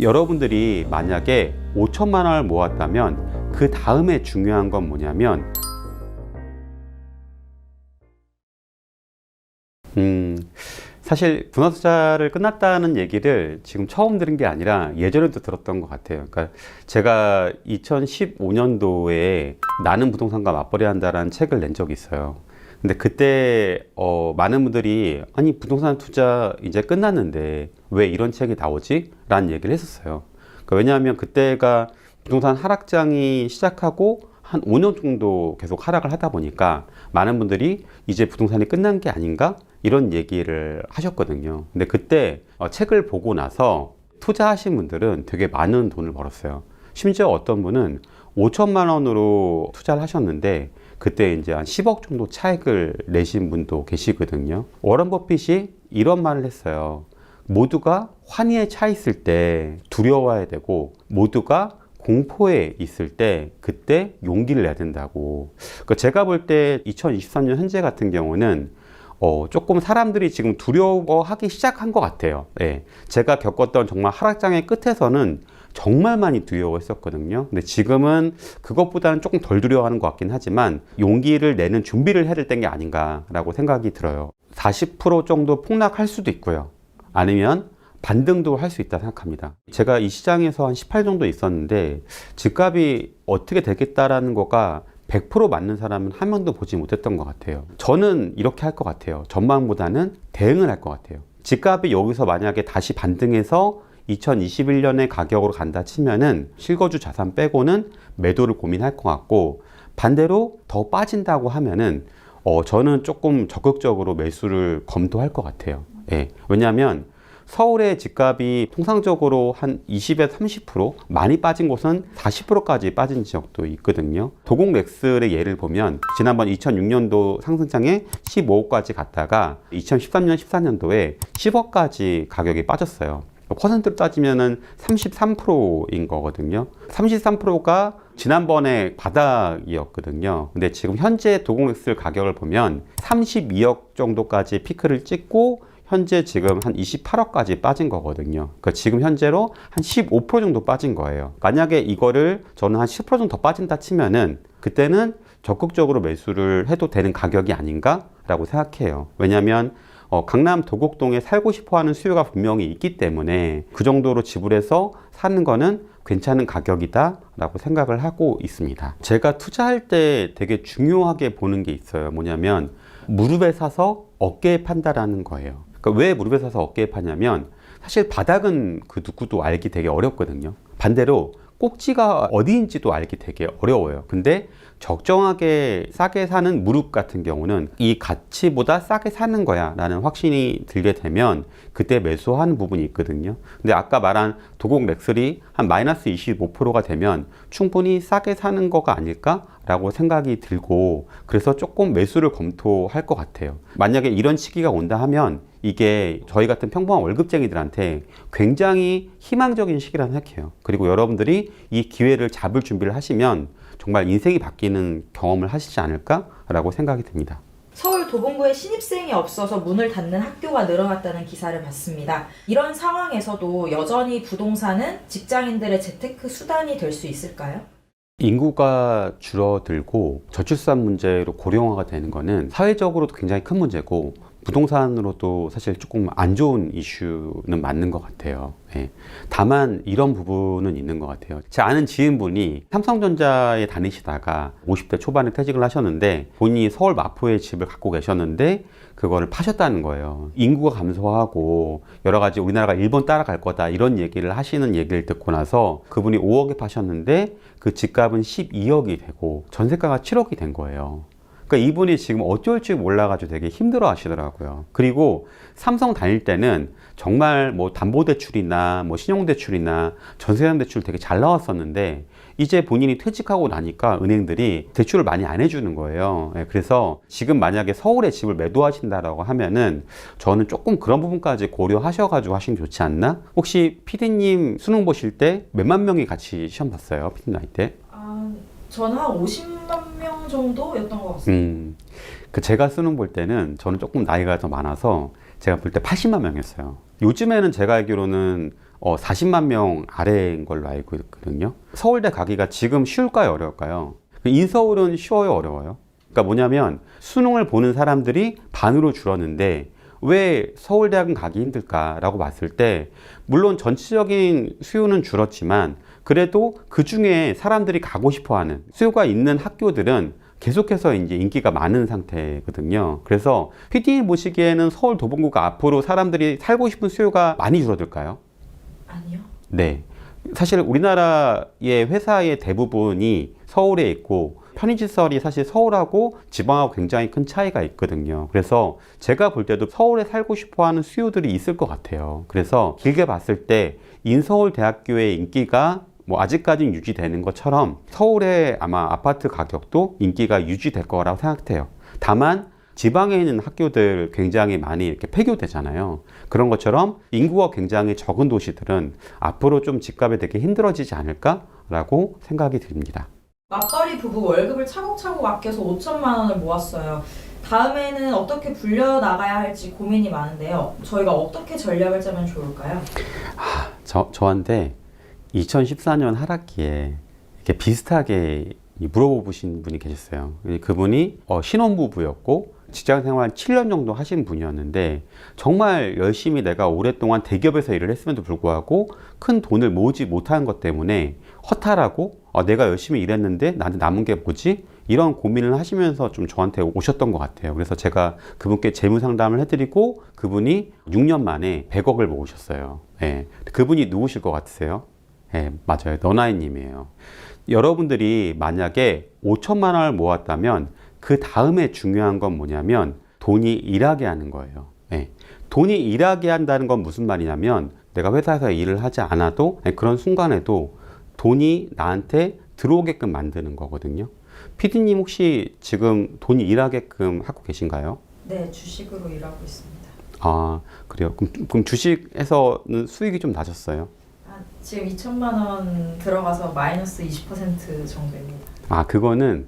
여러분들이 만약에 5천만 원을 모았다면 그 다음에 중요한 건 뭐냐면 사실 분할 투자를 끝났다는 얘기를 지금 처음 들은 게 아니라 예전에도 들었던 것 같아요. 그러니까 제가 2015년도에 나는 부동산과 맞벌이 한다라는 책을 낸 적이 있어요. 근데 그때 많은 분들이 아니 부동산 투자 이제 끝났는데 왜 이런 책이 나오지? 라는 얘기를 했었어요. 그러니까 왜냐하면 그때가 부동산 하락장이 시작하고 한 5년 정도 계속 하락을 하다 보니까 많은 분들이 이제 부동산이 끝난 게 아닌가? 이런 얘기를 하셨거든요. 근데 그때 책을 보고 나서 투자하신 분들은 되게 많은 돈을 벌었어요. 심지어 어떤 분은 5천만 원으로 투자를 하셨는데 그때 이제 한 10억 정도 차익을 내신 분도 계시거든요. 워런 버핏이 이런 말을 했어요. 모두가 환희에 차 있을 때 두려워해야 되고 모두가 공포에 있을 때 그때 용기를 내야 된다고. 그러니까 제가 볼 때 2023년 현재 같은 경우는 조금 사람들이 지금 두려워하기 시작한 것 같아요. 예. 제가 겪었던 정말 하락장의 끝에서는 정말 많이 두려워했었거든요. 근데 지금은 그것보다는 조금 덜 두려워하는 것 같긴 하지만 용기를 내는 준비를 해야 될 때인 게 아닌가라고 생각이 들어요. 40% 정도 폭락할 수도 있고요. 아니면 반등도 할 수 있다 생각합니다. 제가 이 시장에서 한 18 정도 있었는데 집값이 어떻게 되겠다라는 거가 100% 맞는 사람은 한 명도 보지 못했던 것 같아요. 저는 이렇게 할 것 같아요. 전망보다는 대응을 할 것 같아요. 집값이 여기서 만약에 다시 반등해서 2021년의 가격으로 간다 치면은 실거주 자산 빼고는 매도를 고민할 것 같고, 반대로 더 빠진다고 하면은 저는 조금 적극적으로 매수를 검토할 것 같아요. 예. 왜냐하면 서울의 집값이 통상적으로 한 20에서 30%, 많이 빠진 곳은 40%까지 빠진 지역도 있거든요. 도곡 렉슬의 예를 보면 지난번 2006년도 상승장에 15억까지 갔다가 2013년, 14년도에 10억까지 가격이 빠졌어요. 퍼센트로 따지면은 33%인 거거든요. 33%가 지난번에 바닥이었거든요. 근데 지금 현재 도곡렉슬 가격을 보면 32억 정도까지 피크를 찍고 현재 지금 한 28억까지 빠진 거거든요. 그러니까 지금 현재로 한 15% 정도 빠진 거예요. 만약에 이거를 저는 한 10% 정도 더 빠진다 치면은 그때는 적극적으로 매수를 해도 되는 가격이 아닌가 라고 생각해요. 왜냐하면 강남 도곡동에 살고 싶어 하는 수요가 분명히 있기 때문에 그 정도로 지불해서 사는 거는 괜찮은 가격이다 라고 생각을 하고 있습니다. 제가 투자할 때 되게 중요하게 보는 게 있어요. 뭐냐면 무릎에 사서 어깨에 판다라는 거예요. 그러니까 왜 무릎에 사서 어깨에 파냐면 사실 바닥은 그 누구도 알기 되게 어렵거든요. 반대로 꼭지가 어디인지도 알기 되게 어려워요. 근데 적정하게 싸게 사는 무릎 같은 경우는 이 가치보다 싸게 사는 거야 라는 확신이 들게 되면 그때 매수하는 부분이 있거든요. 근데 아까 말한 도곡 렉슬이 한 마이너스 25%가 되면 충분히 싸게 사는 거가 아닐까 라고 생각이 들고, 그래서 조금 매수를 검토할 것 같아요. 만약에 이런 시기가 온다 하면 이게 저희 같은 평범한 월급쟁이들한테 굉장히 희망적인 시기라는 생각해요. 그리고 여러분들이 이 기회를 잡을 준비를 하시면 정말 인생이 바뀌는 경험을 하시지 않을까 라고 생각이 듭니다. 서울 도봉구에 신입생이 없어서 문을 닫는 학교가 늘어났다는 기사를 봤습니다. 이런 상황에서도 여전히 부동산은 직장인들의 재테크 수단이 될 수 있을까요? 인구가 줄어들고 저출산 문제로 고령화가 되는 거는 사회적으로도 굉장히 큰 문제고 부동산으로도 사실 조금 안 좋은 이슈는 맞는 것 같아요. 예. 다만 이런 부분은 있는 것 같아요. 제 아는 지인분이 삼성전자에 다니시다가 50대 초반에 퇴직을 하셨는데 본인이 서울 마포에 집을 갖고 계셨는데 그거를 파셨다는 거예요. 인구가 감소하고 여러 가지 우리나라가 일본 따라갈 거다 이런 얘기를 하시는 얘기를 듣고 나서 그분이 5억에 파셨는데 그 집값은 12억이 되고 전세가가 7억이 된 거예요. 그러니까 이분이 지금 어쩔 줄 몰라가지고 되게 힘들어 하시더라고요. 그리고 삼성 다닐 때는 정말 뭐 담보대출이나 뭐 신용대출이나 전세대출 되게 잘 나왔었는데 이제 본인이 퇴직하고 나니까 은행들이 대출을 많이 안 해주는 거예요. 그래서 지금 만약에 서울에 집을 매도하신다라고 하면은 저는 조금 그런 부분까지 고려하셔가지고 하시면 좋지 않나? 혹시 PD님 수능 보실 때 몇만 명이 같이 시험 봤어요? PD님 나이 때? 저는 한 50만 명 정도였던 것 같습니다. 제가 수능 볼 때는 저는 조금 나이가 더 많아서 제가 볼 때 80만 명이었어요. 요즘에는 제가 알기로는 40만 명 아래인 걸로 알고 있거든요. 서울대 가기가 지금 쉬울까요, 어려울까요? 인서울은 쉬워요, 어려워요? 그러니까 뭐냐면 수능을 보는 사람들이 반으로 줄었는데 왜 서울대학은 가기 힘들까라고 봤을 때 물론 전체적인 수요는 줄었지만 그래도 그 중에 사람들이 가고 싶어하는 수요가 있는 학교들은 계속해서 이제 인기가 많은 상태거든요. 그래서 PD님 보시기에는 서울 도봉구가 앞으로 사람들이 살고 싶은 수요가 많이 줄어들까요? 아니요. 네. 사실 우리나라의 회사의 대부분이 서울에 있고 편의시설이 사실 서울하고 지방하고 굉장히 큰 차이가 있거든요. 그래서 제가 볼 때도 서울에 살고 싶어 하는 수요들이 있을 것 같아요. 그래서 길게 봤을 때 인서울대학교의 인기가 뭐 아직까지는 유지되는 것처럼 서울의 아마 아파트 가격도 인기가 유지될 거라고 생각해요. 다만 지방에 있는 학교들 굉장히 많이 이렇게 폐교되잖아요. 그런 것처럼 인구가 굉장히 적은 도시들은 앞으로 좀 집값이 되게 힘들어지지 않을까라고 생각이 듭니다. 맞벌이 부부 월급을 차곡차곡 아껴서 5천만 원을 모았어요. 다음에는 어떻게 불려나가야 할지 고민이 많은데요. 저희가 어떻게 전략을 짜면 좋을까요? 저한테 2014년 하반기에 이렇게 비슷하게 물어보신 분이 계셨어요. 그분이 신혼부부였고 직장생활 7년 정도 하신 분이었는데 정말 열심히 내가 오랫동안 대기업에서 일을 했음에도 불구하고 큰 돈을 모으지 못한 것 때문에 허탈하고 내가 열심히 일했는데 나한테 남은 게 뭐지? 이런 고민을 하시면서 좀 저한테 오셨던 것 같아요. 그래서 제가 그분께 재무 상담을 해드리고 그분이 6년 만에 100억을 모으셨어요. 예. 그분이 누구실 것 같으세요? 예, 맞아요. 너나이님이에요. 여러분들이 만약에 5천만 원을 모았다면 그 다음에 중요한 건 뭐냐면 돈이 일하게 하는 거예요. 예. 돈이 일하게 한다는 건 무슨 말이냐면 내가 회사에서 일을 하지 않아도 그런 순간에도 돈이 나한테 들어오게끔 만드는 거거든요. PD님 혹시 지금 돈이 일하게끔 하고 계신가요? 네, 주식으로 일하고 있습니다. 아, 그래요? 그럼 주식에서는 수익이 좀 낮았어요? 지금 2천만 원 들어가서 마이너스 20% 정도입니다. 아, 그거는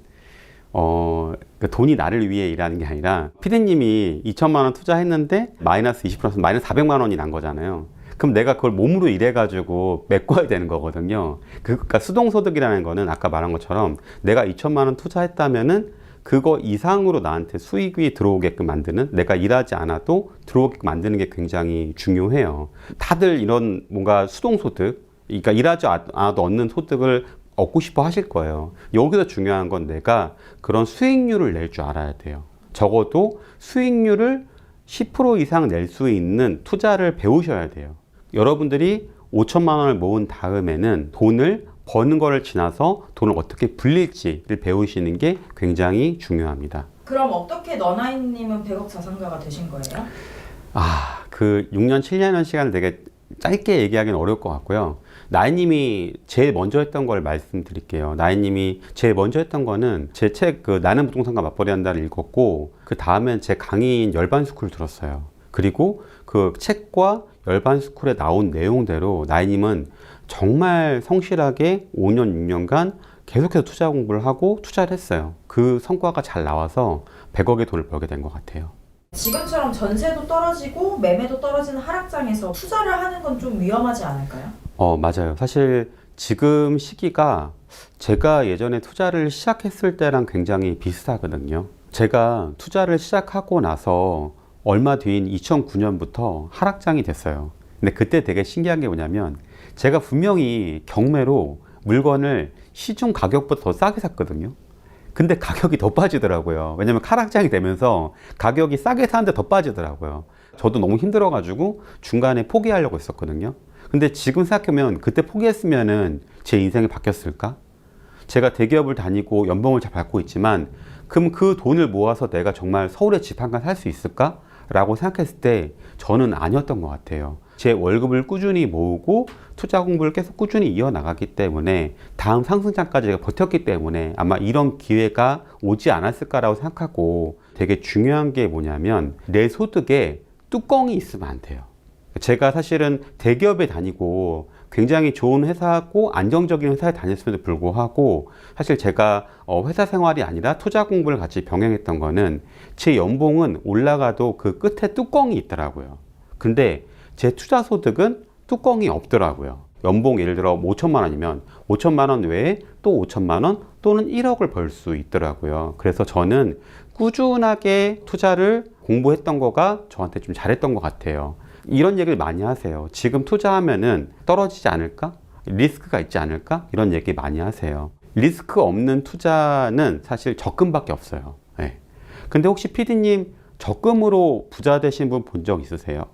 그러니까 돈이 나를 위해 일하는 게 아니라 피디님이 2천만 원 투자했는데 마이너스 20% 마이너스 400만 원이 난 거잖아요. 그럼 내가 그걸 몸으로 일해가지고 메꿔야 되는 거거든요. 그러니까 수동소득이라는 거는 아까 말한 것처럼 내가 2천만 원 투자했다면은 그거 이상으로 나한테 수익이 들어오게끔 만드는, 내가 일하지 않아도 들어오게끔 만드는 게 굉장히 중요해요. 다들 이런 뭔가 수동소득, 그러니까 일하지 않아도 얻는 소득을 얻고 싶어 하실 거예요. 여기서 중요한 건 내가 그런 수익률을 낼 줄 알아야 돼요. 적어도 수익률을 10% 이상 낼 수 있는 투자를 배우셔야 돼요. 여러분들이 5천만 원을 모은 다음에는 돈을 버는 거를 지나서 돈을 어떻게 불릴지를 배우시는 게 굉장히 중요합니다. 그럼 어떻게 너나이님은 100억 자산가가 되신 거예요? 그 6년, 7년 시간을 되게 짧게 얘기하기는 어려울 것 같고요. 나이님이 제일 먼저 했던 걸 말씀드릴게요. 나이님이 제일 먼저 했던 거는 제 책 나는 부동산과 맞벌이 한다를 읽었고 그 다음엔 제 강의인 열반스쿨 들었어요. 그리고 그 책과 열반스쿨에 나온 내용대로 나이님은 정말 성실하게 5년, 6년간 계속해서 투자 공부를 하고 투자를 했어요. 그 성과가 잘 나와서 100억의 돈을 벌게 된 것 같아요. 지금처럼 전세도 떨어지고 매매도 떨어지는 하락장에서 투자를 하는 건 좀 위험하지 않을까요? 맞아요. 사실 지금 시기가 제가 예전에 투자를 시작했을 때랑 굉장히 비슷하거든요. 제가 투자를 시작하고 나서 얼마 뒤인 2009년부터 하락장이 됐어요. 근데 그때 되게 신기한 게 뭐냐면 제가 분명히 경매로 물건을 시중 가격보다 더 싸게 샀거든요. 근데 가격이 더 빠지더라고요. 왜냐면 하락장이 되면서 가격이 싸게 사는데 더 빠지더라고요. 저도 너무 힘들어가지고 중간에 포기하려고 했었거든요. 근데 지금 생각하면 그때 포기했으면은 제 인생이 바뀌었을까? 제가 대기업을 다니고 연봉을 잘 받고 있지만 그럼 그 돈을 모아서 내가 정말 서울에 집 한 칸 살 수 있을까? 라고 생각했을 때 저는 아니었던 것 같아요. 제 월급을 꾸준히 모으고 투자 공부를 계속 꾸준히 이어나가기 때문에 다음 상승장까지 제가 버텼기 때문에 아마 이런 기회가 오지 않았을까라고 생각하고 되게 중요한 게 뭐냐면 내 소득에 뚜껑이 있으면 안 돼요. 제가 사실은 대기업에 다니고 굉장히 좋은 회사고 안정적인 회사에 다녔음에도 불구하고 사실 제가 회사 생활이 아니라 투자 공부를 같이 병행했던 거는 제 연봉은 올라가도 그 끝에 뚜껑이 있더라고요. 근데 제 투자 소득은 뚜껑이 없더라고요. 연봉 예를 들어 5천만 원이면 5천만 원 외에 또 5천만 원 또는 1억을 벌 수 있더라고요. 그래서 저는 꾸준하게 투자를 공부했던 거가 저한테 좀 잘했던 것 같아요. 이런 얘기를 많이 하세요. 지금 투자하면은 떨어지지 않을까? 리스크가 있지 않을까? 이런 얘기 많이 하세요. 리스크 없는 투자는 사실 적금밖에 없어요. 네. 근데 혹시 PD님 적금으로 부자 되신 분 본 적 있으세요?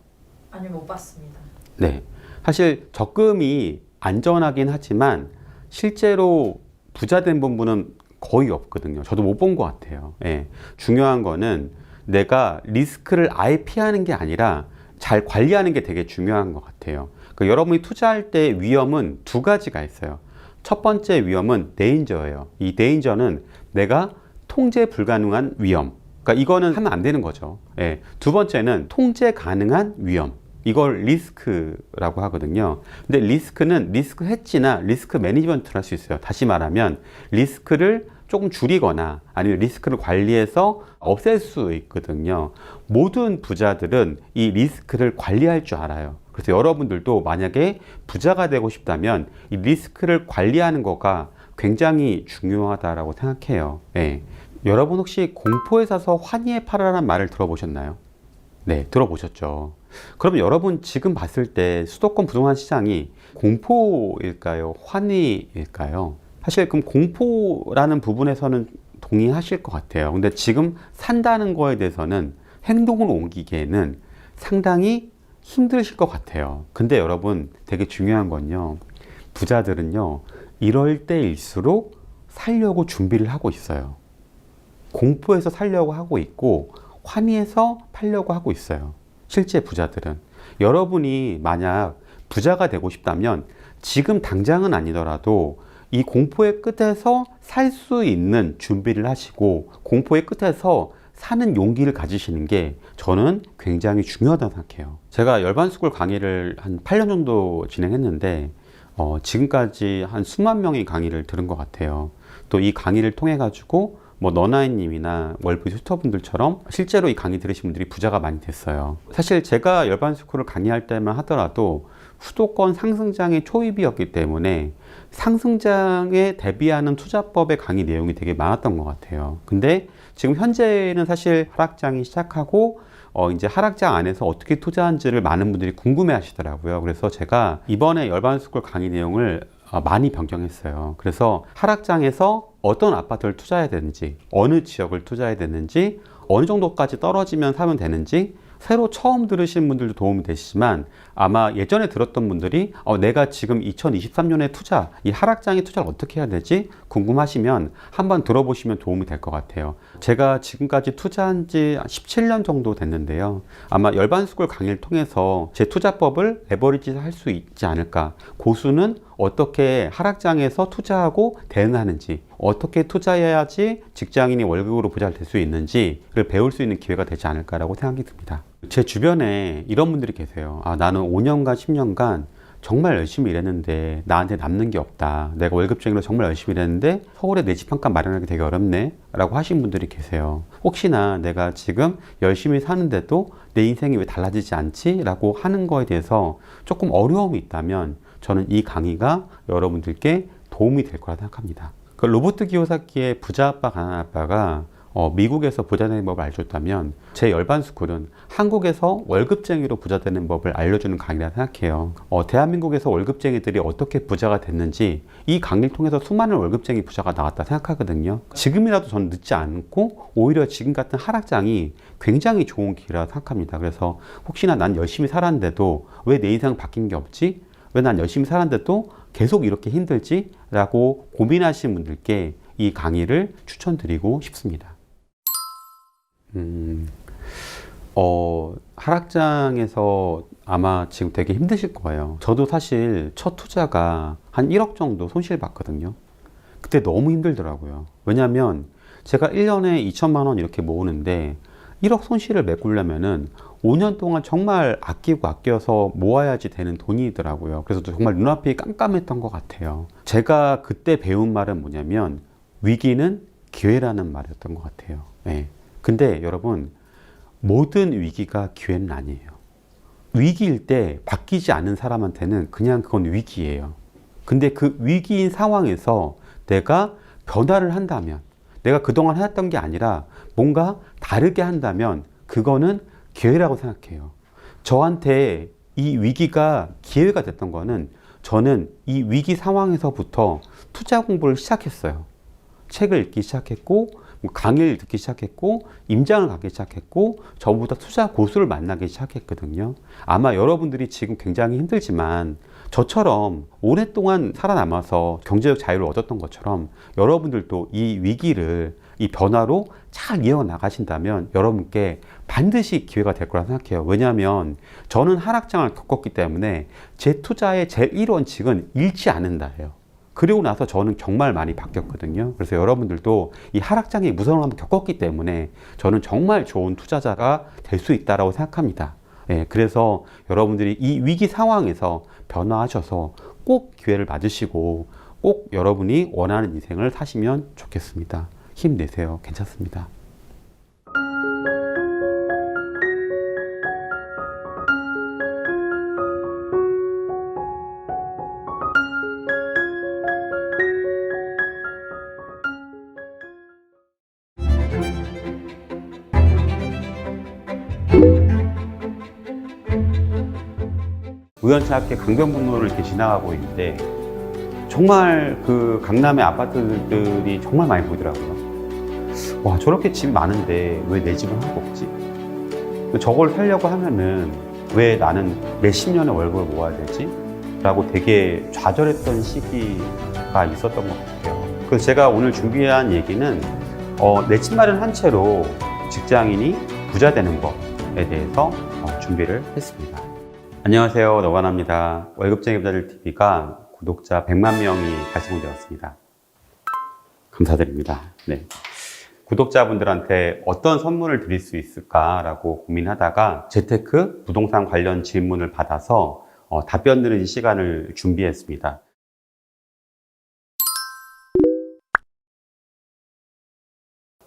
아니, 못 봤습니다. 네. 사실 적금이 안전하긴 하지만 실제로 부자 된 분은 거의 없거든요. 저도 못 본 것 같아요. 예. 중요한 거는 내가 리스크를 아예 피하는 게 아니라 잘 관리하는 게 되게 중요한 것 같아요. 그러니까 여러분이 투자할 때 위험은 두 가지가 있어요. 첫 번째 위험은 데인저예요. 이 데인저는 내가 통제 불가능한 위험. 그러니까 이거는 하면 안 되는 거죠. 예. 두 번째는 통제 가능한 위험. 이걸 리스크라고 하거든요. 근데 리스크는 리스크 해지나 리스크 매니지먼트를 할 수 있어요. 다시 말하면 리스크를 조금 줄이거나 아니면 리스크를 관리해서 없앨 수 있거든요. 모든 부자들은 이 리스크를 관리할 줄 알아요. 그래서 여러분들도 만약에 부자가 되고 싶다면 이 리스크를 관리하는 거가 굉장히 중요하다라고 생각해요. 예. 여러분 혹시 공포에 사서 환희에 팔아라는 말을 들어보셨나요? 네, 들어보셨죠. 그럼 여러분 지금 봤을 때 수도권 부동산 시장이 공포일까요? 환희일까요? 사실 그럼 공포라는 부분에서는 동의하실 것 같아요. 근데 지금 산다는 거에 대해서는 행동을 옮기기에는 상당히 힘드실 것 같아요. 근데 여러분 되게 중요한 건요. 부자들은요. 이럴 때일수록 살려고 준비를 하고 있어요. 공포에서 살려고 하고 있고 환희에서 팔려고 하고 있어요. 실제 부자들은. 여러분이 만약 부자가 되고 싶다면 지금 당장은 아니더라도 이 공포의 끝에서 살 수 있는 준비를 하시고 공포의 끝에서 사는 용기를 가지시는 게 저는 굉장히 중요하다고 생각해요. 제가 열반스쿨 강의를 한 8년 정도 진행했는데 지금까지 한 수만 명의 강의를 들은 것 같아요. 또 이 강의를 통해 가지고 뭐 너나이님이나 월브 튜터분들처럼 실제로 이 강의 들으신 분들이 부자가 많이 됐어요. 사실 제가 열반스쿨을 강의할 때만 하더라도 수도권 상승장의 초입이었기 때문에 상승장에 대비하는 투자법의 강의 내용이 되게 많았던 것 같아요. 근데 지금 현재는 사실 하락장이 시작하고 이제 하락장 안에서 어떻게 투자한지를 많은 분들이 궁금해 하시더라고요. 그래서 제가 이번에 열반스쿨 강의 내용을 많이 변경했어요. 그래서 하락장에서 어떤 아파트를 투자해야 되는지, 어느 지역을 투자해야 되는지, 어느 정도까지 떨어지면 사면 되는지, 새로 처음 들으신 분들도 도움이 되시지만 아마 예전에 들었던 분들이 내가 지금 2023년에 이 하락장에 투자를 어떻게 해야 되지? 궁금하시면 한번 들어보시면 도움이 될 것 같아요. 제가 지금까지 투자한 지 17년 정도 됐는데요. 아마 열반스쿨 강의를 통해서 제 투자법을 레버리지 할 수 있지 않을까. 고수는 어떻게 하락장에서 투자하고 대응하는지, 어떻게 투자해야지 직장인이 월급으로 부자가 될 수 있는지를 배울 수 있는 기회가 되지 않을까라고 생각이 듭니다. 제 주변에 이런 분들이 계세요. 나는 5년간, 10년간 정말 열심히 일했는데 나한테 남는 게 없다. 내가 월급쟁이로 정말 열심히 일했는데 서울에 내 집 한 칸 마련하기 되게 어렵네 라고 하신 분들이 계세요. 혹시나 내가 지금 열심히 사는데도 내 인생이 왜 달라지지 않지? 라고 하는 거에 대해서 조금 어려움이 있다면 저는 이 강의가 여러분들께 도움이 될 거라 생각합니다. 그 로버트 기요사키의 부자 아빠 가난한 아빠가 미국에서 부자 되는 법을 알려줬다면 제 열반스쿨은 한국에서 월급쟁이로 부자 되는 법을 알려주는 강의라 생각해요. 대한민국에서 월급쟁이들이 어떻게 부자가 됐는지 이 강의를 통해서 수많은 월급쟁이 부자가 나왔다 생각하거든요. 지금이라도 저는 늦지 않고 오히려 지금 같은 하락장이 굉장히 좋은 기회라 생각합니다. 그래서 혹시나 난 열심히 살았는데도 왜 내 인생 바뀐 게 없지? 왜 난 열심히 살았는데도 계속 이렇게 힘들지? 라고 고민하시는 분들께 이 강의를 추천드리고 싶습니다. 하락장에서 아마 지금 되게 힘드실 거예요. 저도 사실 첫 투자가 한 1억 정도 손실 봤거든요. 그때 너무 힘들더라고요. 왜냐면 제가 1년에 2천만 원 이렇게 모으는데 1억 손실을 메꾸려면은 5년 동안 정말 아끼고 아껴서 모아야지 되는 돈이더라고요. 그래서 정말 눈앞이 깜깜했던 것 같아요. 제가 그때 배운 말은 뭐냐면 위기는 기회라는 말이었던 것 같아요. 네. 근데 여러분 모든 위기가 기회는 아니에요. 위기일 때 바뀌지 않는 사람한테는 그냥 그건 위기예요. 근데 그 위기인 상황에서 내가 변화를 한다면, 내가 그동안 해왔던 게 아니라 뭔가 다르게 한다면 그거는 기회라고 생각해요. 저한테 이 위기가 기회가 됐던 거는 저는 이 위기 상황에서부터 투자 공부를 시작했어요. 책을 읽기 시작했고, 강의를 듣기 시작했고, 임장을 가기 시작했고, 저보다 투자 고수를 만나기 시작했거든요. 아마 여러분들이 지금 굉장히 힘들지만 저처럼 오랫동안 살아남아서 경제적 자유를 얻었던 것처럼 여러분들도 이 위기를 이 변화로 잘 이어나가신다면 여러분께 반드시 기회가 될 거라 생각해요. 왜냐하면 저는 하락장을 겪었기 때문에 제 투자의 제일 1원칙은 잃지 않는다예요. 그리고 나서 저는 정말 많이 바뀌었거든요. 그래서 여러분들도 이 하락장의 무서움을 한번 겪었기 때문에 저는 정말 좋은 투자자가 될 수 있다고 생각합니다. 예, 그래서 여러분들이 이 위기 상황에서 변화하셔서 꼭 기회를 맞으시고 꼭 여러분이 원하는 인생을 사시면 좋겠습니다. 힘내세요. 괜찮습니다. 우연찮게 강변북로를 이렇게 지나가고 있는데 정말 그 강남의 아파트들이 정말 많이 보이더라고요. 와, 저렇게 집이 많은데 왜 내 집은 하나도 없지? 저걸 살려고 하면은 왜 나는 몇십 년의 월급을 모아야 되지? 라고 되게 좌절했던 시기가 있었던 것 같아요. 그래서 제가 오늘 준비한 얘기는 내 집 마련 한 채로 직장인이 부자 되는 법에 대해서 준비를 했습니다. 안녕하세요. 너관합니다. 월급쟁이 부자들 TV가 구독자 100만 명이 달성되었습니다. 감사드립니다. 네. 구독자분들한테 어떤 선물을 드릴 수 있을까라고 고민하다가 재테크, 부동산 관련 질문을 받아서 답변 드리는 시간을 준비했습니다.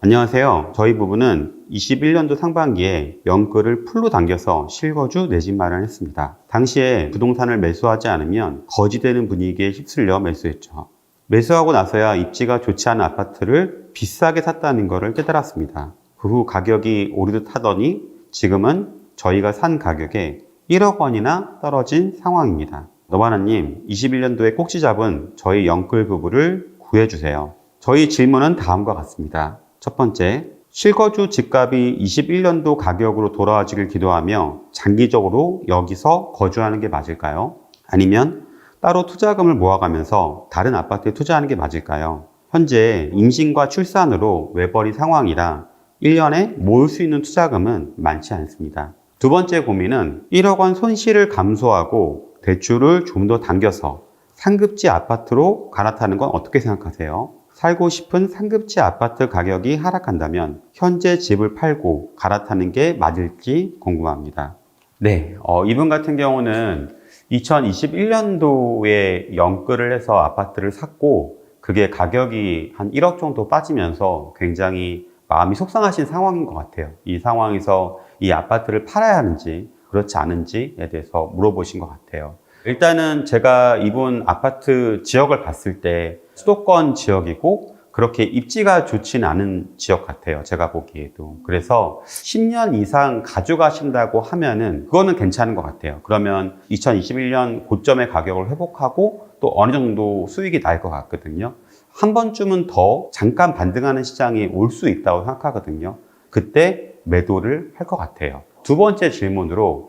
안녕하세요. 저희 부부는 21년도 상반기에 연끌을 풀로 당겨서 실거주 내 집 마련했습니다. 당시에 부동산을 매수하지 않으면 거지되는 분위기에 휩쓸려 매수했죠. 매수하고 나서야 입지가 좋지 않은 아파트를 비싸게 샀다는 것을 깨달았습니다. 그 후 가격이 오르듯 하더니 지금은 저희가 산 가격에 1억 원이나 떨어진 상황입니다. 너바나님, 21년도에 꼭지 잡은 저희 연끌 부부를 구해주세요. 저희 질문은 다음과 같습니다. 첫 번째, 실거주 집값이 21년도 가격으로 돌아와지길 기도하며 장기적으로 여기서 거주하는 게 맞을까요? 아니면 따로 투자금을 모아가면서 다른 아파트에 투자하는 게 맞을까요? 현재 임신과 출산으로 외벌이 상황이라 1년에 모을 수 있는 투자금은 많지 않습니다. 두 번째 고민은 1억 원 손실을 감소하고 대출을 좀 더 당겨서 상급지 아파트로 갈아타는 건 어떻게 생각하세요? 살고 싶은 상급지 아파트 가격이 하락한다면 현재 집을 팔고 갈아타는 게 맞을지 궁금합니다. 네, 이분 같은 경우는 2021년도에 연끌을 해서 아파트를 샀고 그게 가격이 한 1억 정도 빠지면서 굉장히 마음이 속상하신 상황인 것 같아요. 이 상황에서 이 아파트를 팔아야 하는지 그렇지 않은지에 대해서 물어보신 것 같아요. 일단은 제가 이분 아파트 지역을 봤을 때 수도권 지역이고 그렇게 입지가 좋지는 않은 지역 같아요. 제가 보기에도. 그래서 10년 이상 가져가신다고 하면은 그거는 괜찮은 것 같아요. 그러면 2021년 고점의 가격을 회복하고 또 어느 정도 수익이 날 것 같거든요. 한 번쯤은 더 잠깐 반등하는 시장이 올 수 있다고 생각하거든요. 그때 매도를 할 것 같아요. 두 번째 질문으로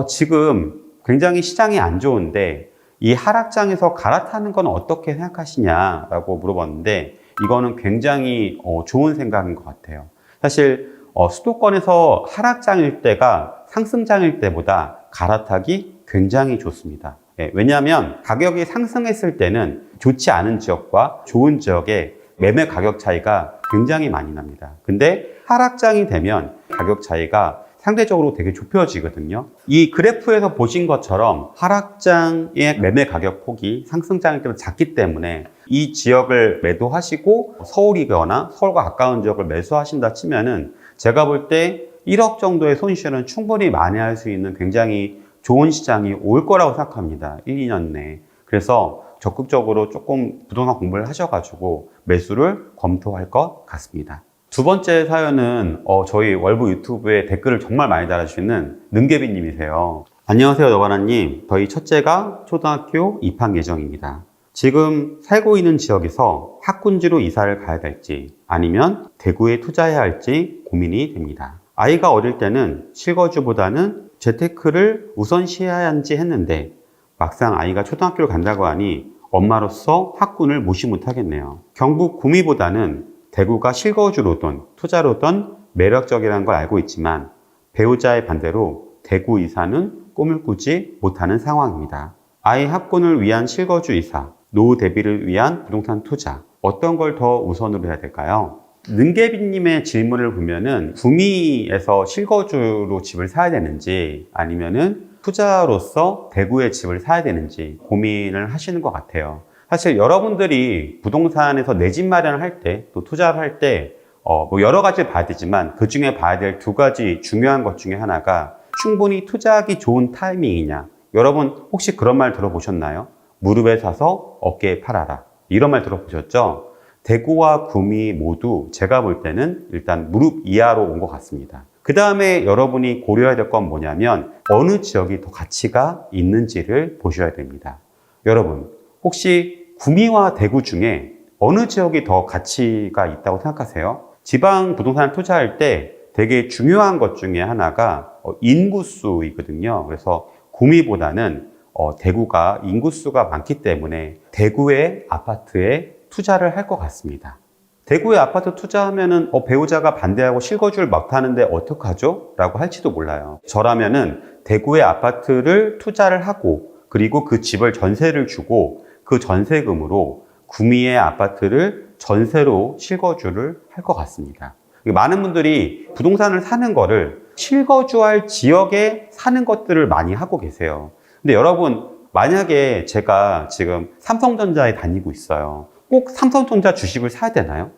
지금 굉장히 시장이 안 좋은데 이 하락장에서 갈아타는 건 어떻게 생각하시냐라고 물어봤는데 이거는 굉장히 좋은 생각인 것 같아요. 사실 수도권에서 하락장일 때가 상승장일 때보다 갈아타기 굉장히 좋습니다. 왜냐하면 가격이 상승했을 때는 좋지 않은 지역과 좋은 지역의 매매 가격 차이가 굉장히 많이 납니다. 근데 하락장이 되면 가격 차이가 상대적으로 되게 좁혀지거든요. 이 그래프에서 보신 것처럼 하락장의 매매 가격 폭이 상승장일 때는 작기 때문에 이 지역을 매도하시고 서울이거나 서울과 가까운 지역을 매수하신다 치면은 제가 볼 때 1억 정도의 손실은 충분히 만회할 수 있는 굉장히 좋은 시장이 올 거라고 생각합니다. 1, 2년 내에. 그래서 적극적으로 조금 부동산 공부를 하셔가지고 매수를 검토할 것 같습니다. 두 번째 사연은 저희 월부 유튜브에 댓글을 정말 많이 달아주시는 능계비님이세요. 안녕하세요, 너바나님. 저희 첫째가 초등학교 입학 예정입니다. 지금 살고 있는 지역에서 학군지로 이사를 가야 될지 아니면 대구에 투자해야 할지 고민이 됩니다. 아이가 어릴 때는 실거주보다는 재테크를 우선시해야 한지 했는데 막상 아이가 초등학교를 간다고 하니 엄마로서 학군을 무시 못하겠네요. 경북 구미보다는 대구가 실거주로든 투자로든 매력적이라는 걸 알고 있지만 배우자의 반대로 대구 이사는 꿈을 꾸지 못하는 상황입니다. 아이 학군을 위한 실거주 이사, 노후 대비를 위한 부동산 투자, 어떤 걸 더 우선으로 해야 될까요? 능계비님의 질문을 보면은 구미에서 실거주로 집을 사야 되는지 아니면은 투자로서 대구에 집을 사야 되는지 고민을 하시는 것 같아요. 사실 여러분들이 부동산에서 내 집 마련을 할 때, 또 투자를 할 때, 뭐 여러 가지를 봐야 되지만 그 중에 봐야 될 두 가지 중요한 것 중에 하나가 충분히 투자하기 좋은 타이밍이냐. 여러분 혹시 그런 말 들어보셨나요? 무릎에 사서 어깨에 팔아라. 이런 말 들어보셨죠? 대구와 구미 모두 제가 볼 때는 일단 무릎 이하로 온 것 같습니다. 그 다음에 여러분이 고려해야 될 건 뭐냐면 어느 지역이 더 가치가 있는지를 보셔야 됩니다. 여러분 혹시 구미와 대구 중에 어느 지역이 더 가치가 있다고 생각하세요? 지방 부동산 투자할 때 되게 중요한 것 중에 하나가 인구수이거든요. 그래서 구미보다는 대구가 인구수가 많기 때문에 대구의 아파트에 투자를 할 것 같습니다. 대구에 아파트 투자하면은 배우자가 반대하고 실거주를 못하는데 어떡하죠? 라고 할지도 몰라요. 저라면은 대구에 아파트를 투자를 하고 그리고 그 집을 전세를 주고 그 전세금으로 구미의 아파트를 전세로 실거주를 할 것 같습니다. 많은 분들이 부동산을 사는 거를 실거주할 지역에 사는 것들을 많이 하고 계세요. 근데 여러분 만약에 제가 지금 삼성전자에 다니고 있어요. 꼭 삼성전자 주식을 사야 되나요?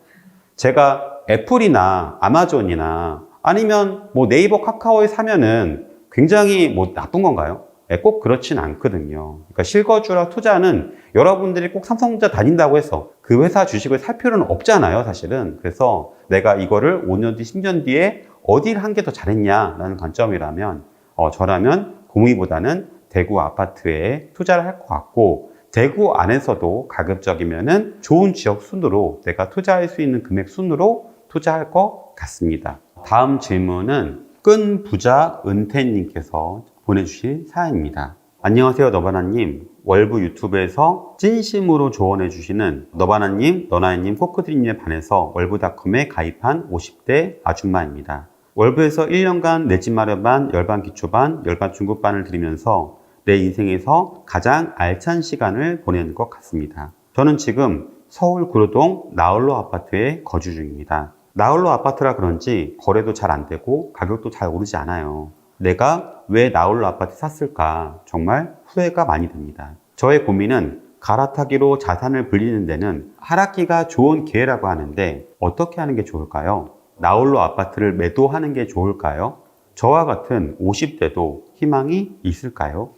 제가 애플이나 아마존이나 아니면 뭐 네이버 카카오에 사면은 굉장히 뭐 나쁜 건가요? 꼭 그렇진 않거든요. 그러니까 실거주라 투자는 여러분들이 꼭 삼성전자 다닌다고 해서 그 회사 주식을 살 필요는 없잖아요, 사실은. 그래서 내가 이거를 5년 뒤, 10년 뒤에 어디를 한 게 더 잘했냐라는 관점이라면 저라면 구미보다는 대구 아파트에 투자를 할 것 같고 대구 안에서도 가급적이면은 좋은 지역 순으로 내가 투자할 수 있는 금액 순으로 투자할 것 같습니다. 다음 질문은 끈 부자 은퇴님께서 보내주신 사연입니다. 안녕하세요, 너바나님. 월부 유튜브에서 진심으로 조언해 주시는 너바나님, 너나이님, 포크드림에 반해서 월부닷컴에 가입한 50대 아줌마입니다. 월부에서 1년간 내 집 마련반, 열반 기초반, 열반 중급반을 들으면서 내 인생에서 가장 알찬 시간을 보내는 것 같습니다. 저는 지금 서울 구로동 나홀로 아파트에 거주 중입니다. 나홀로 아파트라 그런지 거래도 잘 안 되고 가격도 잘 오르지 않아요. 내가 왜 나홀로 아파트 샀을까 정말 후회가 많이 됩니다. 저의 고민은 갈아타기로 자산을 불리는 데는 하락기가 좋은 기회라고 하는데 어떻게 하는 게 좋을까요? 나홀로 아파트를 매도하는 게 좋을까요? 저와 같은 50대도 희망이 있을까요?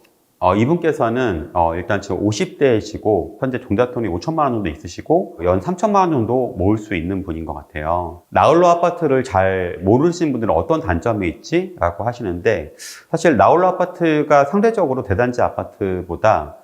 이분께서는 일단 지금 50대이시고 현재 종잣돈이 5천만 원 정도 있으시고 연 3천만 원 정도 모을 수 있는 분인 것 같아요. 나홀로 아파트를 잘 모르시는 분들은 어떤 단점이 있지? 라고 하시는데 사실 나홀로 아파트가 상대적으로 대단지 아파트보다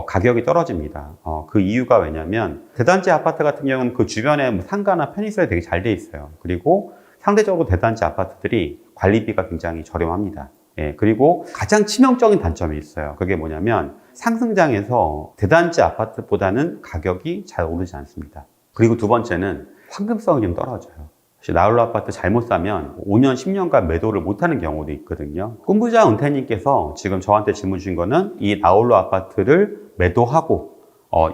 가격이 떨어집니다. 그 이유가 왜냐면 대단지 아파트 같은 경우는 그 주변에 뭐 상가나 편의시설이 되게 잘 돼 있어요. 그리고 상대적으로 대단지 아파트들이 관리비가 굉장히 저렴합니다. 예, 그리고 가장 치명적인 단점이 있어요. 그게 뭐냐면 상승장에서 대단지 아파트보다는 가격이 잘 오르지 않습니다. 그리고 두 번째는 황금성이 좀 떨어져요. 나홀로 아파트 잘못 사면 5년, 10년간 매도를 못하는 경우도 있거든요. 꿈부자 은퇴님께서 지금 저한테 질문 주신 거는 이 나홀로 아파트를 매도하고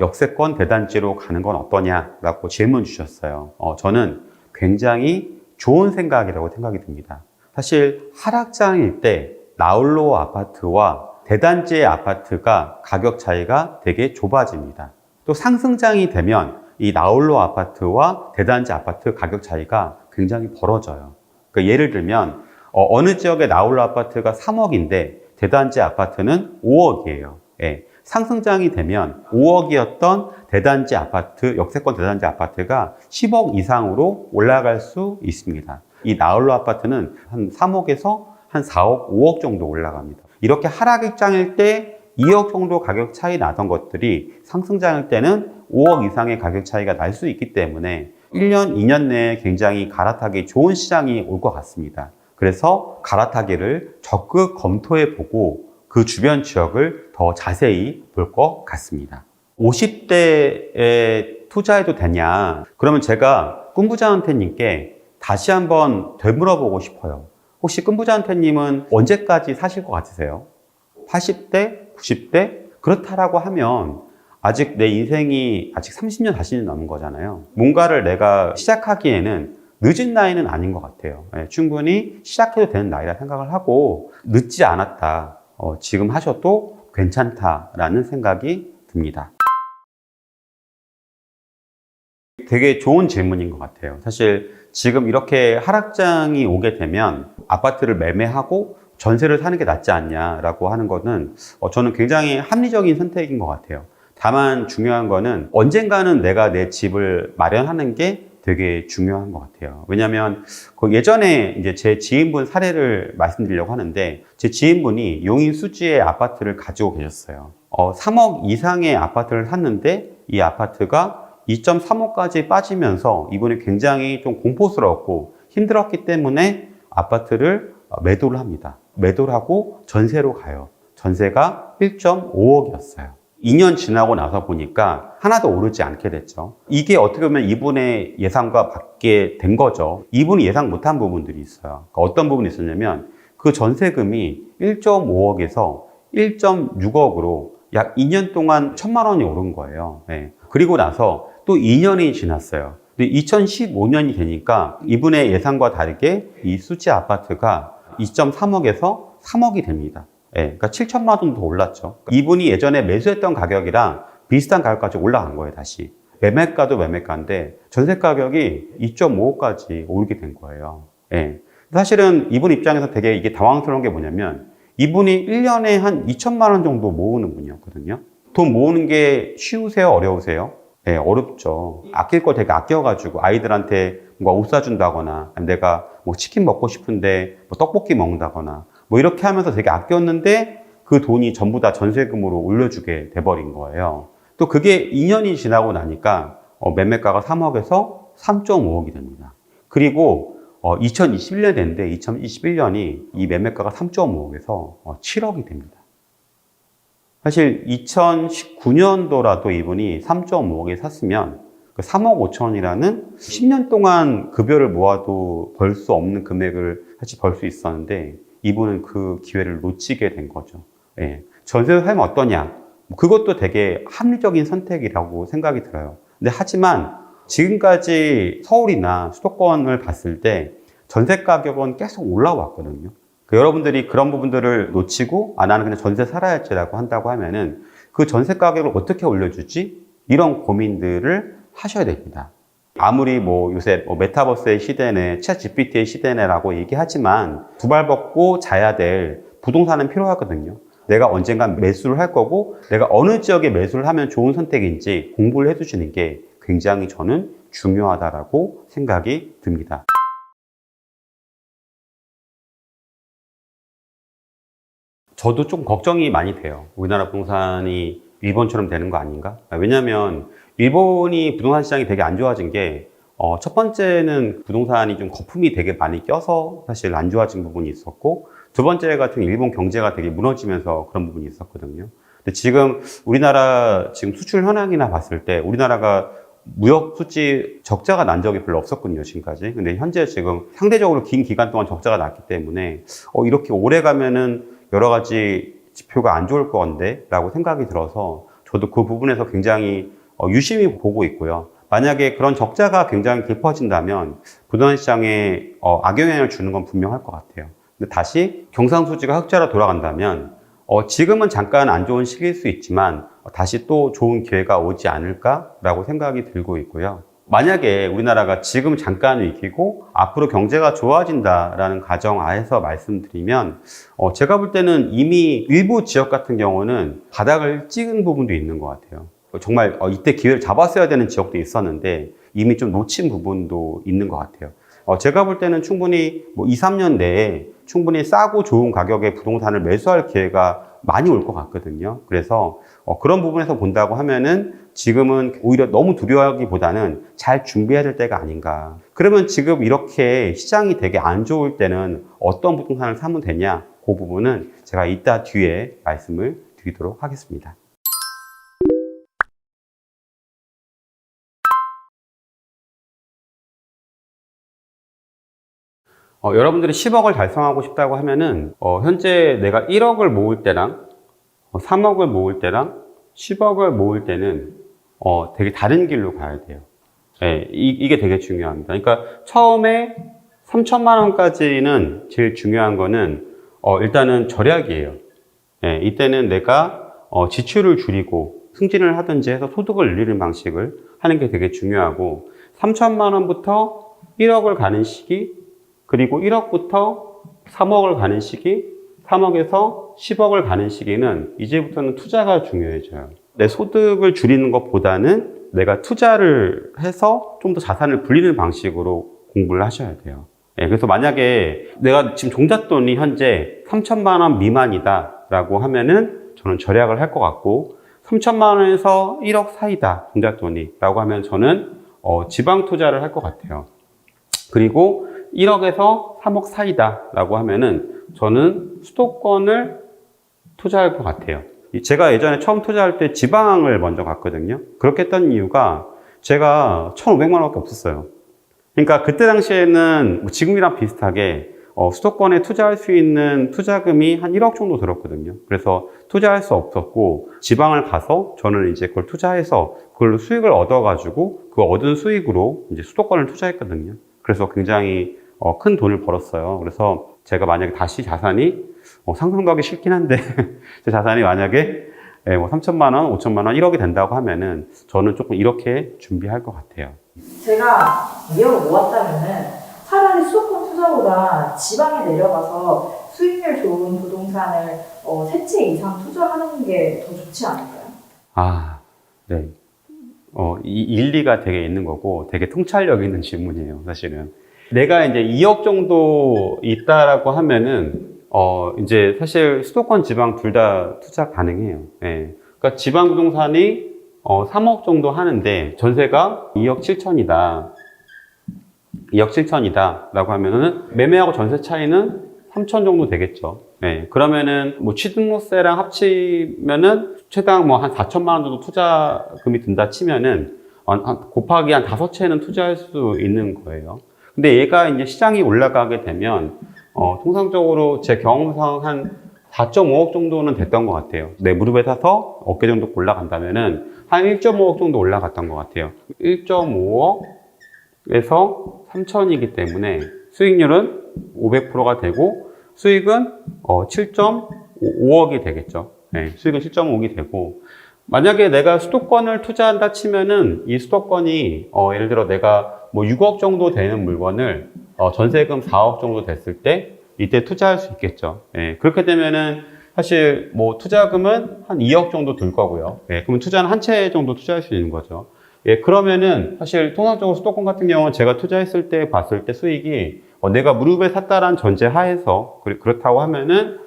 역세권 대단지로 가는 건 어떠냐라고 질문 주셨어요. 저는 굉장히 좋은 생각이라고 생각이 듭니다. 사실 하락장일 때 나홀로 아파트와 대단지의 아파트가 가격 차이가 되게 좁아집니다. 또 상승장이 되면 이 나홀로 아파트와 대단지 아파트 가격 차이가 굉장히 벌어져요. 그러니까 예를 들면 어느 지역의 나홀로 아파트가 3억인데 대단지 아파트는 5억이에요. 예. 상승장이 되면 5억이었던 대단지 아파트, 역세권 대단지 아파트가 10억 이상으로 올라갈 수 있습니다. 이 나홀로 아파트는 한 3억에서 한 4억, 5억 정도 올라갑니다. 이렇게 하락 입장일 때 2억 정도 가격 차이 나던 것들이 상승장일 때는 5억 이상의 가격 차이가 날 수 있기 때문에 1년, 2년 내에 굉장히 갈아타기 좋은 시장이 올 것 같습니다. 그래서 갈아타기를 적극 검토해 보고 그 주변 지역을 더 자세히 볼 것 같습니다. 50대에 투자해도 되냐? 그러면 제가 꿈부자한테님께 다시 한번 되물어보고 싶어요. 혹시 꿈부자한테님은 언제까지 사실 것 같으세요? 80대? 90대? 그렇다라고 하면 아직 내 인생이 아직 30년, 40년 남은 거잖아요. 뭔가를 내가 시작하기에는 늦은 나이는 아닌 것 같아요. 충분히 시작해도 되는 나이라 생각을 하고 늦지 않았다. 지금 하셔도 괜찮다라는 생각이 듭니다. 되게 좋은 질문인 것 같아요. 사실 지금 이렇게 하락장이 오게 되면 아파트를 매매하고 전세를 사는 게 낫지 않냐라고 하는 거는 저는 굉장히 합리적인 선택인 것 같아요. 다만 중요한 거는 언젠가는 내가 내 집을 마련하는 게 되게 중요한 것 같아요. 왜냐하면 예전에 이제 제 지인분 사례를 말씀드리려고 하는데 제 지인분이 용인 수지에 아파트를 가지고 계셨어요. 3억 이상의 아파트를 샀는데 이 아파트가 2.3억까지 빠지면서 이분이 굉장히 좀 공포스러웠고 힘들었기 때문에 아파트를 매도를 합니다. 매도를 하고 전세로 가요. 전세가 1.5억이었어요. 2년 지나고 나서 보니까 하나도 오르지 않게 됐죠. 이게 어떻게 보면 이분의 예상과 밖에 된 거죠. 이분이 예상 못한 부분들이 있어요. 그러니까 어떤 부분이 있었냐면 그 전세금이 1.5억에서 1.6억으로 약 2년 동안 1,000만 원이 오른 거예요. 네. 그리고 나서 또 2년이 지났어요. 근데 2015년이 되니까 이분의 예상과 다르게 이 수지 아파트가 2.3억에서 3억이 됩니다. 그러니까 7천만 원 정도 올랐죠. 이분이 예전에 매수했던 가격이랑 비슷한 가격까지 올라간 거예요, 다시. 매매가도 매매가인데 전세 가격이 2.5억까지 오르게 된 거예요. 사실은 이분 입장에서 되게 이게 당황스러운 게 뭐냐면 이분이 1년에 한 2천만 원 정도 모으는 분이었거든요. 돈 모으는 게 쉬우세요? 어려우세요? 어렵죠. 아낄 거 되게 아껴가지고 아이들한테 뭔가 옷 사준다거나 내가 뭐 치킨 먹고 싶은데 뭐 떡볶이 먹는다거나 뭐 이렇게 하면서 되게 아꼈는데 그 돈이 전부 다 전세금으로 올려주게 돼버린 거예요. 또 그게 2년이 지나고 나니까 매매가가 3억에서 3.5억이 됩니다. 그리고 2021년이 됐는데 2021년이 이 매매가가 3.5억에서 7억이 됩니다. 사실 2019년도라도 이분이 3.5억에 샀으면 3억 5천이라는 10년 동안 급여를 모아도 벌 수 없는 금액을 사실 벌 수 있었는데 이분은 그 기회를 놓치게 된 거죠. 전세를 살면 어떠냐? 그것도 되게 합리적인 선택이라고 생각이 들어요. 근데 하지만 지금까지 서울이나 수도권을 봤을 때 전세 가격은 계속 올라왔거든요. 여러분들이 그런 부분들을 놓치고 나는 그냥 전세 살아야지라고 한다고 하면은 그 전세 가격을 어떻게 올려주지? 이런 고민들을 하셔야 됩니다. 아무리 요새 메타버스의 시대네, 챗 GPT의 시대네라고 얘기하지만 두 발 벗고 자야 될 부동산은 필요하거든요. 내가 언젠간 매수를 할 거고 내가 어느 지역에 매수를 하면 좋은 선택인지 공부를 해두시는 게 굉장히 저는 중요하다라고 생각이 듭니다. 저도 좀 걱정이 많이 돼요. 우리나라 부동산이 일본처럼 되는 거 아닌가? 왜냐하면 일본이 부동산 시장이 되게 안 좋아진 게 첫 번째는 부동산이 좀 거품이 되게 많이 껴서 사실 안 좋아진 부분이 있었고 두 번째 같은 일본 경제가 되게 무너지면서 그런 부분이 있었거든요. 근데 지금 우리나라 지금 수출 현황이나 봤을 때 우리나라가 무역 수지 적자가 난 적이 별로 없었거든요, 지금까지. 근데 현재 지금 상대적으로 긴 기간 동안 적자가 났기 때문에 이렇게 오래 가면은 여러 가지 지표가 안 좋을 건데 라고 생각이 들어서 저도 그 부분에서 굉장히 유심히 보고 있고요. 만약에 그런 적자가 굉장히 깊어진다면 부동산 시장에 악영향을 주는 건 분명할 것 같아요. 근데 다시 경상수지가 흑자로 돌아간다면 지금은 잠깐 안 좋은 시기일 수 있지만 다시 또 좋은 기회가 오지 않을까라고 생각이 들고 있고요. 만약에 우리나라가 지금 잠깐 위기고 앞으로 경제가 좋아진다라는 가정하에서 말씀드리면 제가 볼 때는 이미 일부 지역 같은 경우는 바닥을 찍은 부분도 있는 것 같아요. 정말 이때 기회를 잡았어야 되는 지역도 있었는데 이미 좀 놓친 부분도 있는 것 같아요. 제가 볼 때는 충분히 뭐 2, 3년 내에 충분히 싸고 좋은 가격의 부동산을 매수할 기회가 많이 올 것 같거든요. 그래서 그런 부분에서 본다고 하면은 지금은 오히려 너무 두려워하기보다는 잘 준비해야 될 때가 아닌가. 그러면 지금 이렇게 시장이 되게 안 좋을 때는 어떤 부동산을 사면 되냐? 그 부분은 제가 이따 뒤에 말씀을 드리도록 하겠습니다. 여러분들이 10억을 달성하고 싶다고 하면은 현재 내가 1억을 모을 때랑 3억을 모을 때랑 10억을 모을 때는 되게 다른 길로 가야 돼요. 네, 이게 되게 중요합니다. 그러니까 처음에 3천만 원까지는 제일 중요한 거는 일단은 절약이에요. 네, 이때는 내가 지출을 줄이고 승진을 하든지 해서 소득을 늘리는 방식을 하는 게 되게 중요하고 3천만 원부터 1억을 가는 시기, 그리고 1억부터 3억을 가는 시기, 3억에서 10억을 가는 시기는 이제부터는 투자가 중요해져요. 내 소득을 줄이는 것보다는 내가 투자를 해서 좀 더 자산을 불리는 방식으로 공부를 하셔야 돼요. 네, 그래서 만약에 내가 지금 종잣돈이 현재 3천만 원 미만이다 라고 하면은 저는 절약을 할 것 같고 3천만 원에서 1억 사이다 종잣돈이 라고 하면 저는 지방 투자를 할 것 같아요. 그리고 1억에서 3억 사이다 라고 하면은 저는 수도권을 투자할 것 같아요. 제가 예전에 처음 투자할 때 지방을 먼저 갔거든요. 그렇게 했던 이유가 제가 1,500만 원밖에 없었어요. 그러니까 그때 당시에는 지금이랑 비슷하게 수도권에 투자할 수 있는 투자금이 한 1억 정도 들었거든요. 그래서 투자할 수 없었고 지방을 가서 저는 이제 그걸 투자해서 그걸로 수익을 얻어가지고 그 얻은 수익으로 이제 수도권을 투자했거든요. 그래서 굉장히 큰 돈을 벌었어요. 그래서 제가 만약에 다시 자산이 상상도 하기 싫긴 한데 제 자산이 만약에 뭐 3천만 원, 5천만 원, 1억이 된다고 하면은 저는 조금 이렇게 준비할 것 같아요. 제가 2억을 모았다면은 차라리 수도권 투자보다 지방에 내려가서 수익률 좋은 부동산을 세 채 이상 투자하는 게 더 좋지 않을까요? 아, 네. 이 일리가 되게 있는 거고 되게 통찰력 있는 질문이에요, 사실은. 내가 이제 2억 정도 있다라고 하면은, 이제 사실 수도권 지방 둘 다 투자 가능해요. 예. 그러니까 지방 부동산이 3억 정도 하는데 전세가 2억 7천이다. 2억 7천이다. 라고 하면은 매매하고 전세 차이는 3천 정도 되겠죠. 예. 그러면은 뭐 취등록세랑 합치면은 최당 뭐 한 4천만 원 정도 투자금이 든다 치면은 곱하기 한 5채는 투자할 수 있는 거예요. 근데 얘가 이제 시장이 올라가게 되면 통상적으로 제 경험상 한 4.5억 정도는 됐던 것 같아요. 내 무릎에 사서 어깨 정도 올라간다면은 한 1.5억 정도 올라갔던 것 같아요. 1.5억에서 3천이기 때문에 수익률은 500%가 되고 수익은 7.5억이 되겠죠. 네, 수익은 7.5억이 되고 만약에 내가 수도권을 투자한다 치면은 이 수도권이 예를 들어 내가 뭐 6억 정도 되는 물건을 전세금 4억 정도 됐을 때 이때 투자할 수 있겠죠. 예, 그렇게 되면은 사실 뭐 투자금은 한 2억 정도 들 거고요. 예, 그러면 투자는 한 채 정도 투자할 수 있는 거죠. 예, 그러면은 사실 통상적으로 수도권 같은 경우는 제가 투자했을 때 봤을 때 수익이 내가 무릎에 샀다라는 전제 하에서 그렇다고 하면은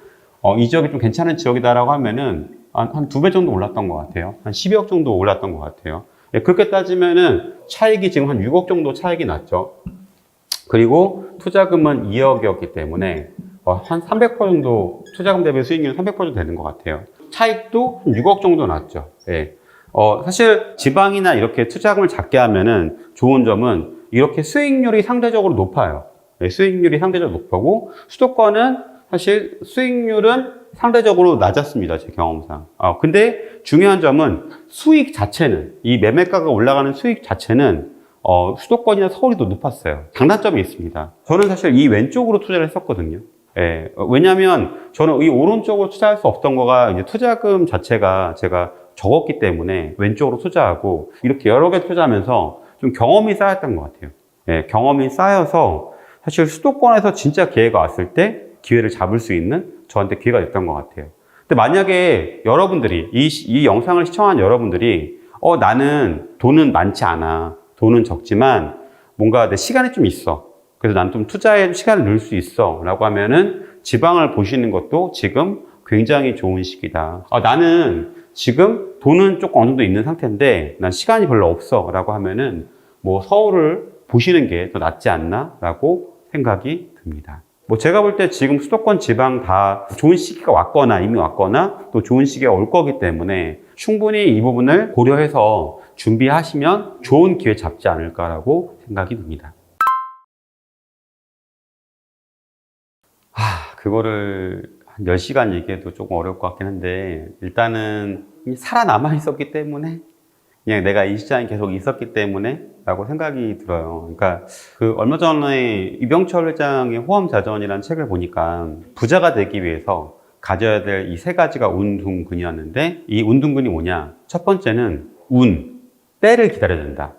이 지역이 좀 괜찮은 지역이다라고 하면은 한 2배 정도 올랐던 것 같아요. 한 12억 정도 올랐던 것 같아요. 예, 그렇게 따지면은 차익이 지금 한 6억 정도 차익이 났죠. 그리고 투자금은 2억이었기 때문에 한 300% 정도 투자금 대비 수익률 300% 정도 되는 것 같아요. 차익도 한 6억 정도 났죠. 예. 사실 지방이나 이렇게 투자금을 작게 하면은 좋은 점은 이렇게 수익률이 상대적으로 높아요. 예, 수익률이 상대적으로 높고 수도권은 사실 수익률은 상대적으로 낮았습니다. 제 경험상. 근데 중요한 점은 수익 자체는 이 매매가가 올라가는 수익 자체는 수도권이나 서울이 더 높았어요. 장단점이 있습니다. 저는 사실 이 왼쪽으로 투자를 했었거든요. 예, 왜냐하면 저는 이 오른쪽으로 투자할 수 없던 거가 이제 투자금 자체가 제가 적었기 때문에 왼쪽으로 투자하고 이렇게 여러 개 투자하면서 좀 경험이 쌓였던 것 같아요. 예, 경험이 쌓여서 사실 수도권에서 진짜 기회가 왔을 때 기회를 잡을 수 있는 저한테 기회가 됐던 것 같아요. 근데 만약에 여러분들이, 이 영상을 시청한 여러분들이, 나는 돈은 많지 않아. 돈은 적지만 뭔가 내 시간이 좀 있어. 그래서 난 좀 투자에 시간을 넣을 수 있어. 라고 하면은 지방을 보시는 것도 지금 굉장히 좋은 시기다. 나는 지금 돈은 조금 어느 정도 있는 상태인데 난 시간이 별로 없어. 라고 하면은 뭐 서울을 보시는 게 더 낫지 않나? 라고 생각이 듭니다. 뭐 제가 볼 때 지금 수도권 지방 다 좋은 시기가 왔거나 이미 왔거나 또 좋은 시기가 올 거기 때문에 충분히 이 부분을 고려해서 준비하시면 좋은 기회 잡지 않을까라고 생각이 듭니다. 그거를 한 10시간 얘기해도 조금 어려울 것 같긴 한데 일단은 살아남아 있었기 때문에 그냥 내가 이 시장에 계속 있었기 때문에 라고 생각이 들어요. 그러니까 얼마 전에 이병철 회장의 호엄자전이라는 책을 보니까 부자가 되기 위해서 가져야 될 이 세 가지가 운둔근이었는데 이 운둔근이 뭐냐? 첫 번째는 때를 기다려야 된다.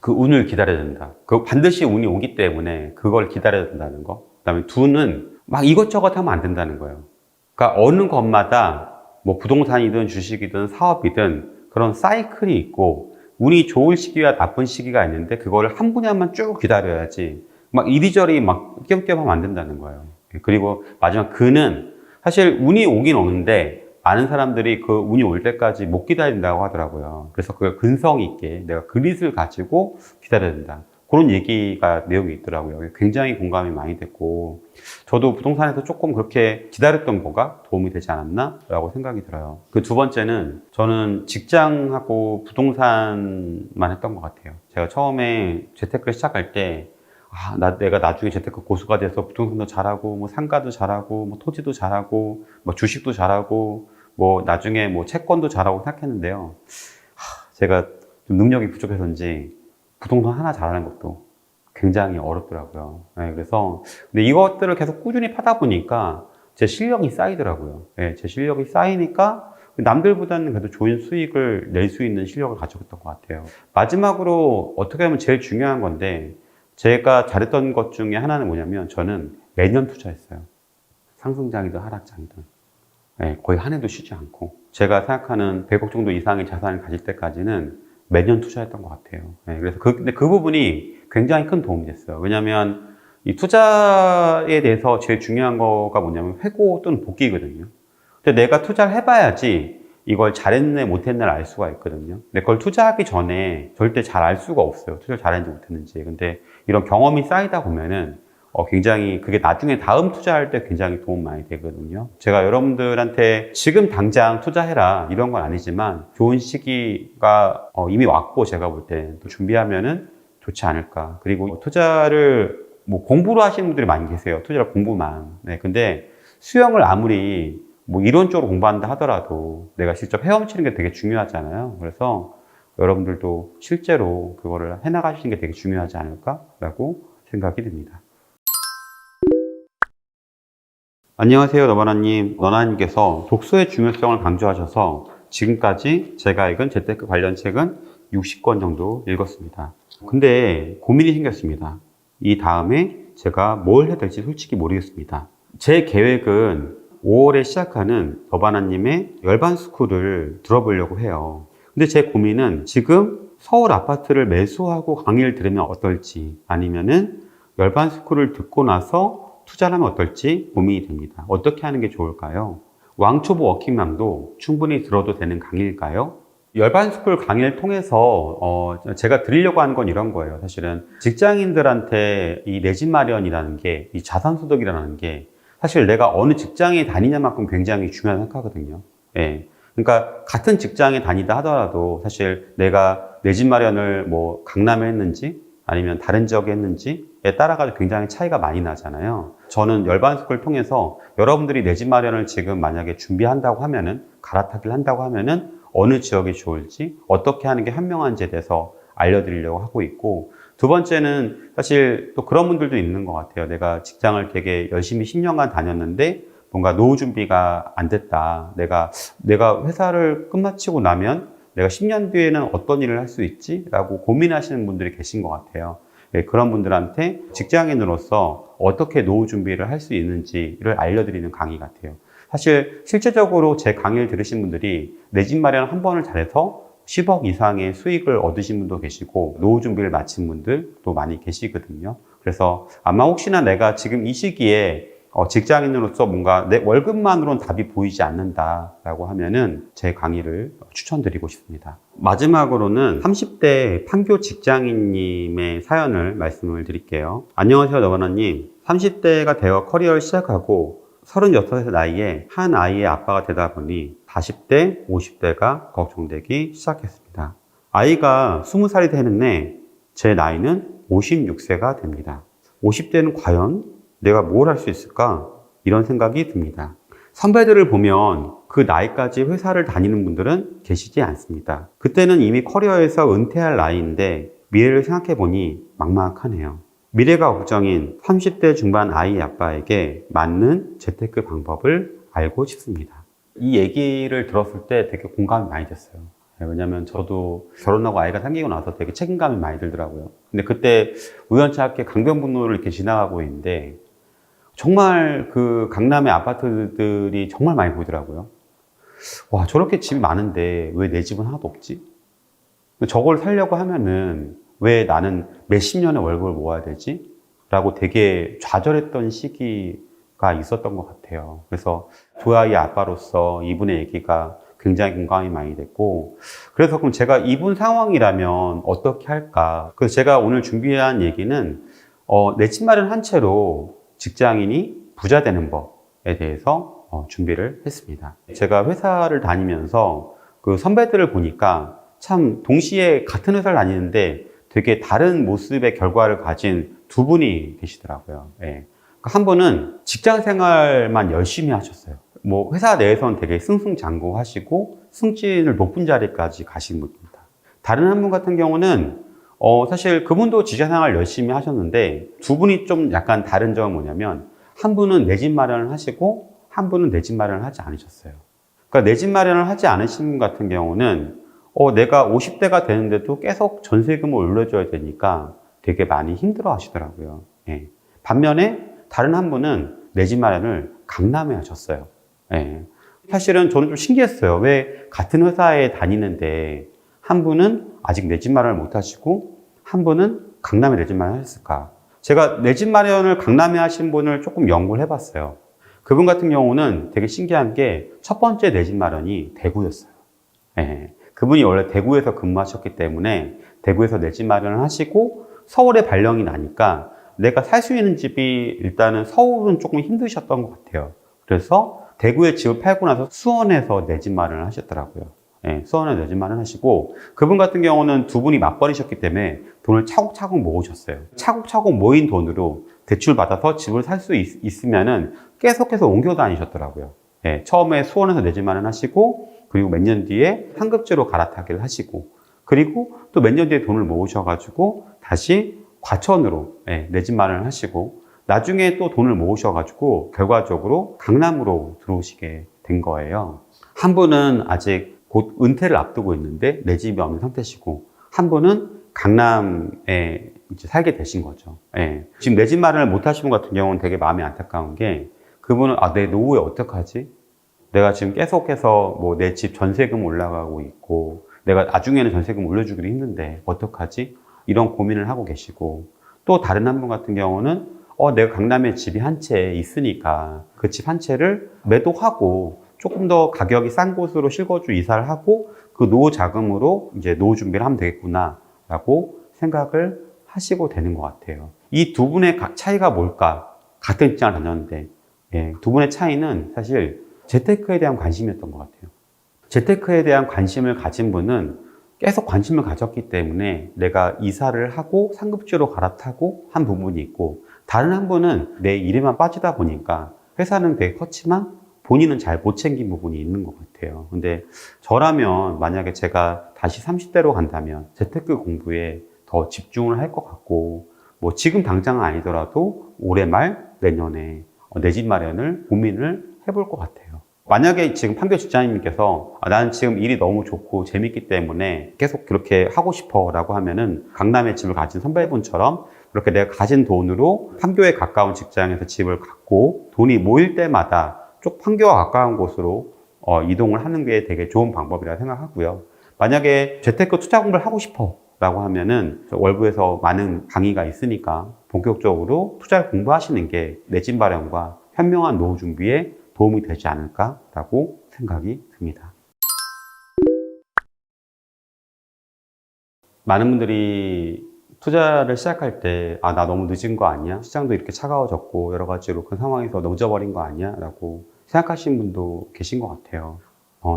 그 운을 기다려야 된다. 반드시 운이 오기 때문에 그걸 기다려야 된다는 거. 그 다음에 두는 막 이것저것 하면 안 된다는 거예요. 그러니까 어느 것마다 뭐 부동산이든 주식이든 사업이든 그런 사이클이 있고 운이 좋을 시기와 나쁜 시기가 있는데 그거를 한 분야만 쭉 기다려야지 막 이리저리 막 띄엄띄엄 하면 안 된다는 거예요. 그리고 마지막 그는 사실 운이 오긴 오는데 많은 사람들이 그 운이 올 때까지 못 기다린다고 하더라고요. 그래서 그걸 근성 있게 내가 그릿을 가지고 기다려야 된다. 그런 얘기가 내용이 있더라고요. 굉장히 공감이 많이 됐고 저도 부동산에서 조금 그렇게 기다렸던 거가 도움이 되지 않았나? 라고 생각이 들어요. 그 두 번째는 저는 직장하고 부동산만 했던 것 같아요. 제가 처음에 재테크를 시작할 때 내가 나중에 재테크 고수가 돼서 부동산도 잘하고 뭐 상가도 잘하고 뭐 토지도 잘하고 뭐 주식도 잘하고 뭐 나중에 뭐 채권도 잘하고 생각했는데요. 제가 좀 능력이 부족해서인지 부동산 하나 잘하는 것도 굉장히 어렵더라고요. 네, 그래서 근데 이것들을 계속 꾸준히 파다 보니까 제 실력이 쌓이더라고요. 네, 제 실력이 쌓이니까 남들보다는 그래도 좋은 수익을 낼 수 있는 실력을 가지고 있던 것 같아요. 마지막으로 어떻게 하면 제일 중요한 건데 제가 잘했던 것 중에 하나는 뭐냐면 저는 매년 투자했어요. 상승장이든 하락장이든. 네, 거의 한 해도 쉬지 않고 제가 생각하는 100억 정도 이상의 자산을 가질 때까지는 매년 투자했던 것 같아요. 네, 그래서 근데 그 부분이 굉장히 큰 도움이 됐어요. 왜냐하면 이 투자에 대해서 제일 중요한 거가 뭐냐면 회고 또는 복귀거든요. 근데 내가 투자를 해봐야지 이걸 잘했네 못했네를 알 수가 있거든요. 근데 그걸 투자하기 전에 절대 잘 알 수가 없어요. 투자를 잘했는지 못했는지. 근데 이런 경험이 쌓이다 보면은 굉장히 그게 나중에 다음 투자할 때 굉장히 도움 많이 되거든요. 제가 여러분들한테 지금 당장 투자해라 이런 건 아니지만 좋은 시기가 이미 왔고 제가 볼 때 또 준비하면은 좋지 않을까. 그리고 투자를 뭐 공부로 하시는 분들이 많이 계세요. 투자를 공부만. 네, 근데 수영을 아무리 뭐 이론적으로 공부한다 하더라도 내가 직접 헤엄치는 게 되게 중요하잖아요. 그래서 여러분들도 실제로 그거를 해나가시는 게 되게 중요하지 않을까라고 생각이 듭니다. 안녕하세요, 너바나님. 너나님께서 독서의 중요성을 강조하셔서 지금까지 제가 읽은 재테크 관련 책은 60권 정도 읽었습니다. 근데 고민이 생겼습니다. 이 다음에 제가 뭘 해야 될지 솔직히 모르겠습니다. 제 계획은 5월에 시작하는 너바나님의 열반스쿨을 들어보려고 해요. 근데 제 고민은 지금 서울 아파트를 매수하고 강의를 들으면 어떨지 아니면은 열반스쿨을 듣고 나서 투자를 하면 어떨지 고민이 됩니다. 어떻게 하는 게 좋을까요? 왕초보 워킹맘도 충분히 들어도 되는 강의일까요? 열반스쿨 강의를 통해서 제가 드리려고 하는 건 이런 거예요. 사실은 직장인들한테 이 내 집 마련이라는 게, 이 자산소득이라는 게 사실 내가 어느 직장에 다니냐만큼 굉장히 중요하다고 생각하거든요. 예. 그러니까 같은 직장에 다니다 하더라도 사실 내가 내 집 마련을 뭐 강남에 했는지 아니면 다른 지역에 했는지에 따라가지고 굉장히 차이가 많이 나잖아요. 저는 열반스쿨을 통해서 여러분들이 내 집 마련을 지금 만약에 준비한다고 하면은, 갈아타기를 한다고 하면은 어느 지역이 좋을지, 어떻게 하는 게 현명한지에 대해서 알려드리려고 하고 있고, 두 번째는 사실 또 그런 분들도 있는 것 같아요. 내가 직장을 되게 열심히 10년간 다녔는데 뭔가 노후 준비가 안 됐다. 내가 회사를 끝마치고 나면 내가 10년 뒤에는 어떤 일을 할 수 있지? 라고 고민하시는 분들이 계신 것 같아요. 예, 그런 분들한테 직장인으로서 어떻게 노후 준비를 할 수 있는지를 알려드리는 강의 같아요. 사실 실제적으로 제 강의를 들으신 분들이 내 집 마련 한 번을 잘해서 10억 이상의 수익을 얻으신 분도 계시고 노후 준비를 마친 분들도 많이 계시거든요. 그래서 아마 혹시나 내가 지금 이 시기에 직장인으로서 뭔가 내 월급만으로는 답이 보이지 않는다라고 하면은 제 강의를 추천드리고 싶습니다. 마지막으로는 30대 판교 직장인님의 사연을 말씀을 드릴게요. 안녕하세요, 너바나님. 30대가 되어 커리어를 시작하고 36의 나이에 한 아이의 아빠가 되다 보니 40대, 50대가 걱정되기 시작했습니다. 아이가 20살이 되는 제 나이는 56세가 됩니다. 50대는 과연 내가 뭘 할 수 있을까? 이런 생각이 듭니다. 선배들을 보면 그 나이까지 회사를 다니는 분들은 계시지 않습니다. 그때는 이미 커리어에서 은퇴할 나이인데 미래를 생각해 보니 막막하네요. 미래가 걱정인 30대 중반 아이 아빠에게 맞는 재테크 방법을 알고 싶습니다. 이 얘기를 들었을 때 되게 공감이 많이 됐어요. 왜냐면 저도 결혼하고 아이가 생기고 나서 되게 책임감이 많이 들더라고요. 근데 그때 우연찮게 강변북로를 이렇게 지나가고 있는데 정말 그 강남의 아파트들이 정말 많이 보이더라고요. 와, 저렇게 집이 많은데 왜 내 집은 하나도 없지? 저걸 살려고 하면은 왜 나는 몇십 년의 월급을 모아야 되지? 라고 되게 좌절했던 시기가 있었던 것 같아요. 그래서 두 아이의 아빠로서 이분의 얘기가 굉장히 공감이 많이 됐고, 그래서 그럼 제가 이분 상황이라면 어떻게 할까? 그래서 제가 오늘 준비한 얘기는 내 집 마련 한 채로 직장인이 부자 되는 법에 대해서 준비를 했습니다. 제가 회사를 다니면서 그 선배들을 보니까 참 동시에 같은 회사를 다니는데 되게 다른 모습의 결과를 가진 두 분이 계시더라고요. 예. 한 분은 직장 생활만 열심히 하셨어요. 뭐 회사 내에서는 되게 승승장구하시고 승진을 높은 자리까지 가신 분입니다. 다른 한 분 같은 경우는 사실 그분도 직장 생활 열심히 하셨는데 두 분이 좀 약간 다른 점은 뭐냐면 한 분은 내 집 마련을 하시고 한 분은 내 집 마련을 하지 않으셨어요. 그러니까 내 집 마련을 하지 않으신 분 같은 경우는 내가 50대가 되는데도 계속 전세금을 올려줘야 되니까 되게 많이 힘들어 하시더라고요. 예. 반면에 다른 한 분은 내 집 마련을 강남에 하셨어요. 예. 사실은 저는 좀 신기했어요. 왜 같은 회사에 다니는데 한 분은 아직 내 집 마련을 못 하시고 한 분은 강남에 내 집 마련을 하셨을까? 제가 내 집 마련을 강남에 하신 분을 조금 연구를 해봤어요. 그분 같은 경우는 되게 신기한 게 첫 번째 내 집 마련이 대구였어요. 예. 그분이 원래 대구에서 근무하셨기 때문에 대구에서 내 집 마련을 하시고 서울에 발령이 나니까 내가 살 수 있는 집이 일단은 서울은 조금 힘드셨던 것 같아요. 그래서 대구에 집을 팔고 나서 수원에서 내 집 마련을 하셨더라고요. 예, 수원에 내 집 마련을 하시고 그분 같은 경우는 두 분이 맞벌이셨기 때문에 돈을 차곡차곡 모으셨어요. 차곡차곡 모인 돈으로 대출 받아서 집을 살 수 있으면은 계속해서 옮겨 다니셨더라고요. 예, 처음에 수원에서 내 집 마련하시고 그리고 몇 년 뒤에 상급지로 갈아타기를 하시고 그리고 또 몇 년 뒤에 돈을 모으셔가지고 다시 과천으로 내 집 마련을 하시고 나중에 또 돈을 모으셔가지고 결과적으로 강남으로 들어오시게 된 거예요. 한 분은 아직 곧 은퇴를 앞두고 있는데 내 집이 없는 상태시고 한 분은 강남에 이제 살게 되신 거죠. 예. 지금 내 집 마련을 못 하시는 분 같은 경우는 되게 마음이 안타까운 게 그분은 내 노후에 어떡하지? 내가 지금 계속해서 뭐 내 집 전세금 올라가고 있고 내가 나중에는 전세금 올려주기도 힘든데 어떡하지? 이런 고민을 하고 계시고 또 다른 한 분 같은 경우는 내가 강남에 집이 한 채 있으니까 그 집 한 채를 매도하고 조금 더 가격이 싼 곳으로 실거주 이사를 하고 그 노후 자금으로 이제 노후 준비를 하면 되겠구나 라고 생각을 하시고 되는 것 같아요. 이 두 분의 차이가 뭘까? 같은 직장을 다녔는데 두 분의 차이는 사실 재테크에 대한 관심이었던 것 같아요. 재테크에 대한 관심을 가진 분은 계속 관심을 가졌기 때문에 내가 이사를 하고 상급지로 갈아타고 한 부분이 있고 다른 한 분은 내 일에만 빠지다 보니까 회사는 되게 컸지만 본인은 잘 못 챙긴 부분이 있는 것 같아요. 근데 저라면 만약에 제가 다시 30대로 간다면 재테크 공부에 더 집중을 할 것 같고 뭐 지금 당장은 아니더라도 올해 말 내년에 내 집 마련을 고민을 해볼 것 같아요. 만약에 지금 판교 직장인님께서 나는 지금 일이 너무 좋고 재밌기 때문에 계속 그렇게 하고 싶어 라고 하면은 강남에 집을 가진 선배분처럼 그렇게 내가 가진 돈으로 판교에 가까운 직장에서 집을 갖고 돈이 모일 때마다 쪽 판교와 가까운 곳으로 이동을 하는 게 되게 좋은 방법이라 생각하고요. 만약에 재테크 투자 공부를 하고 싶어 라고 하면은 월부에서 많은 강의가 있으니까 본격적으로 투자를 공부하시는 게 내 집 마련과 현명한 노후 준비에 도움이 되지 않을까라고 생각이 듭니다. 많은 분들이 투자를 시작할 때 나 너무 늦은 거 아니야? 시장도 이렇게 차가워졌고 여러 가지로 그 상황에서 늦어버린 거 아니야? 라고 생각하시는 분도 계신 것 같아요.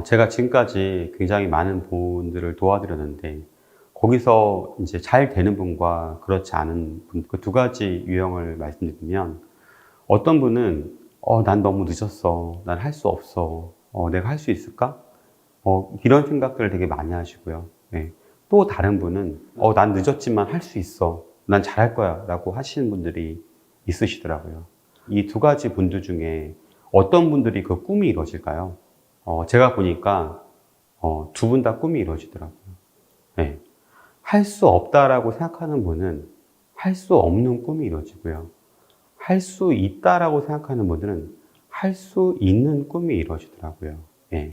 제가 지금까지 굉장히 많은 분들을 도와드렸는데 거기서 이제 잘 되는 분과 그렇지 않은 분, 그 두 가지 유형을 말씀드리면 어떤 분은 난 너무 늦었어. 난 할 수 없어. 내가 할 수 있을까? 이런 생각들을 되게 많이 하시고요. 네. 또 다른 분은 난 늦었지만 할 수 있어. 난 잘할 거야. 라고 하시는 분들이 있으시더라고요. 이 두 가지 분들 중에 어떤 분들이 그 꿈이 이루어질까요? 제가 보니까 두 분 다 꿈이 이루어지더라고요. 네. 할 수 없다라고 생각하는 분은 할 수 없는 꿈이 이루어지고요. 할 수 있다라고 생각하는 분들은 할 수 있는 꿈이 이루어지더라고요. 예.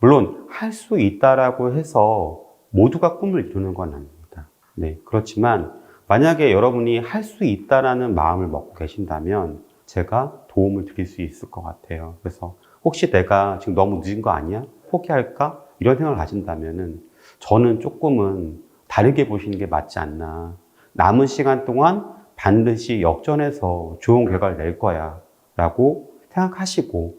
물론 할 수 있다라고 해서 모두가 꿈을 이루는 건 아닙니다. 네. 그렇지만 만약에 여러분이 할 수 있다라는 마음을 먹고 계신다면 제가 도움을 드릴 수 있을 것 같아요. 그래서 혹시 내가 지금 너무 늦은 거 아니야? 포기할까? 이런 생각을 가진다면은 저는 조금은 다르게 보시는 게 맞지 않나. 남은 시간 동안 반드시 역전해서 좋은 결과를 낼 거야 라고 생각하시고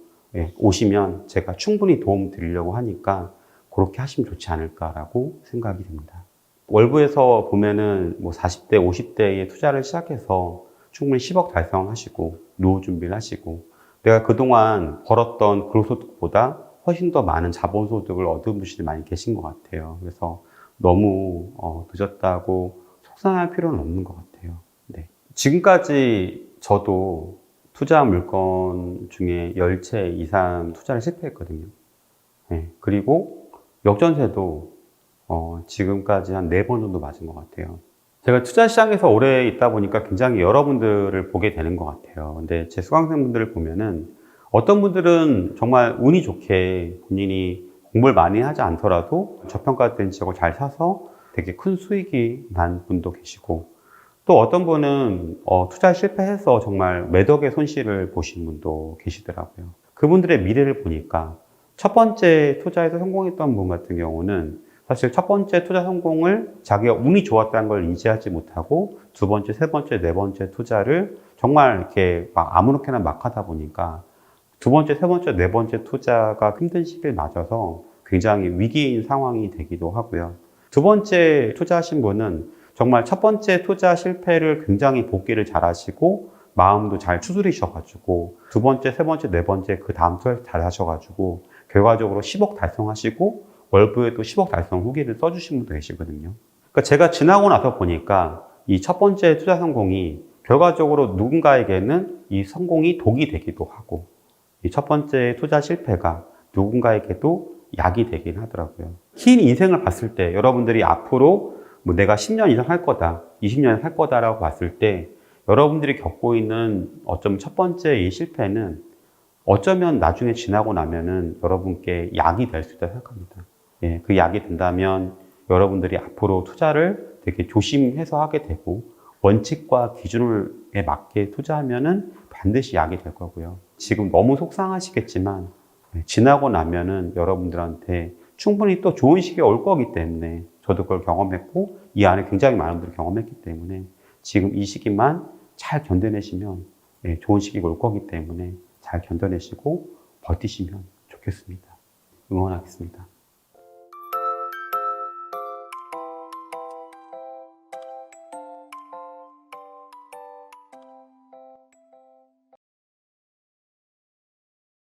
오시면 제가 충분히 도움 드리려고 하니까 그렇게 하시면 좋지 않을까라고 생각이 듭니다. 월부에서 보면은 40대, 50대에 투자를 시작해서 충분히 10억 달성하시고 노후 준비를 하시고 내가 그동안 벌었던 근로소득보다 훨씬 더 많은 자본소득을 얻은 분들이 많이 계신 것 같아요. 그래서 너무 늦었다고 속상할 필요는 없는 것 같아요. 네. 지금까지 저도 투자 물건 중에 10채 이상 투자를 실패했거든요. 네. 그리고 역전세도 지금까지 한 4번 정도 맞은 것 같아요. 제가 투자 시장에서 오래 있다 보니까 굉장히 여러분들을 보게 되는 것 같아요. 근데 제 수강생분들을 보면은 어떤 분들은 정말 운이 좋게 본인이 공부를 많이 하지 않더라도 저평가된 지역을 잘 사서 되게 큰 수익이 난 분도 계시고 또 어떤 분은 투자에 실패해서 정말 몇 억의 손실을 보신 분도 계시더라고요. 그분들의 미래를 보니까 첫 번째 투자에서 성공했던 분 같은 경우는 사실 첫 번째 투자 성공을 자기가 운이 좋았다는 걸 인지하지 못하고 두 번째, 세 번째, 네 번째 투자를 정말 이렇게 막 아무렇게나 막 하다 보니까 두 번째, 세 번째, 네 번째 투자가 힘든 시기를 맞아서 굉장히 위기인 상황이 되기도 하고요. 두 번째 투자하신 분은 정말 첫 번째 투자 실패를 굉장히 복귀를 잘 하시고 마음도 잘 추스리셔가지고 두 번째, 세 번째, 네 번째 그 다음 투자를 잘 하셔가지고 결과적으로 10억 달성하시고 월부에도 10억 달성 후기를 써주신 분도 계시거든요. 그러니까 제가 지나고 나서 보니까 이 첫 번째 투자 성공이 결과적으로 누군가에게는 이 성공이 독이 되기도 하고 이 첫 번째 투자 실패가 누군가에게도 약이 되긴 하더라고요. 긴 인생을 봤을 때 여러분들이 앞으로 내가 10년 이상 할 거다, 20년 할 거다라고 봤을 때 여러분들이 겪고 있는 어쩜 첫 번째 이 실패는 어쩌면 나중에 지나고 나면은 여러분께 약이 될 수 있다고 생각합니다. 예, 그 약이 된다면 여러분들이 앞으로 투자를 되게 조심해서 하게 되고 원칙과 기준에 맞게 투자하면은 반드시 약이 될 거고요. 지금 너무 속상하시겠지만 지나고 나면은 여러분들한테 충분히 또 좋은 시기가 올 거기 때문에 저도 그걸 경험했고 이 안에 굉장히 많은 분들이 경험했기 때문에 지금 이 시기만 잘 견뎌내시면 좋은 시기가 올 거기 때문에 잘 견뎌내시고 버티시면 좋겠습니다. 응원하겠습니다.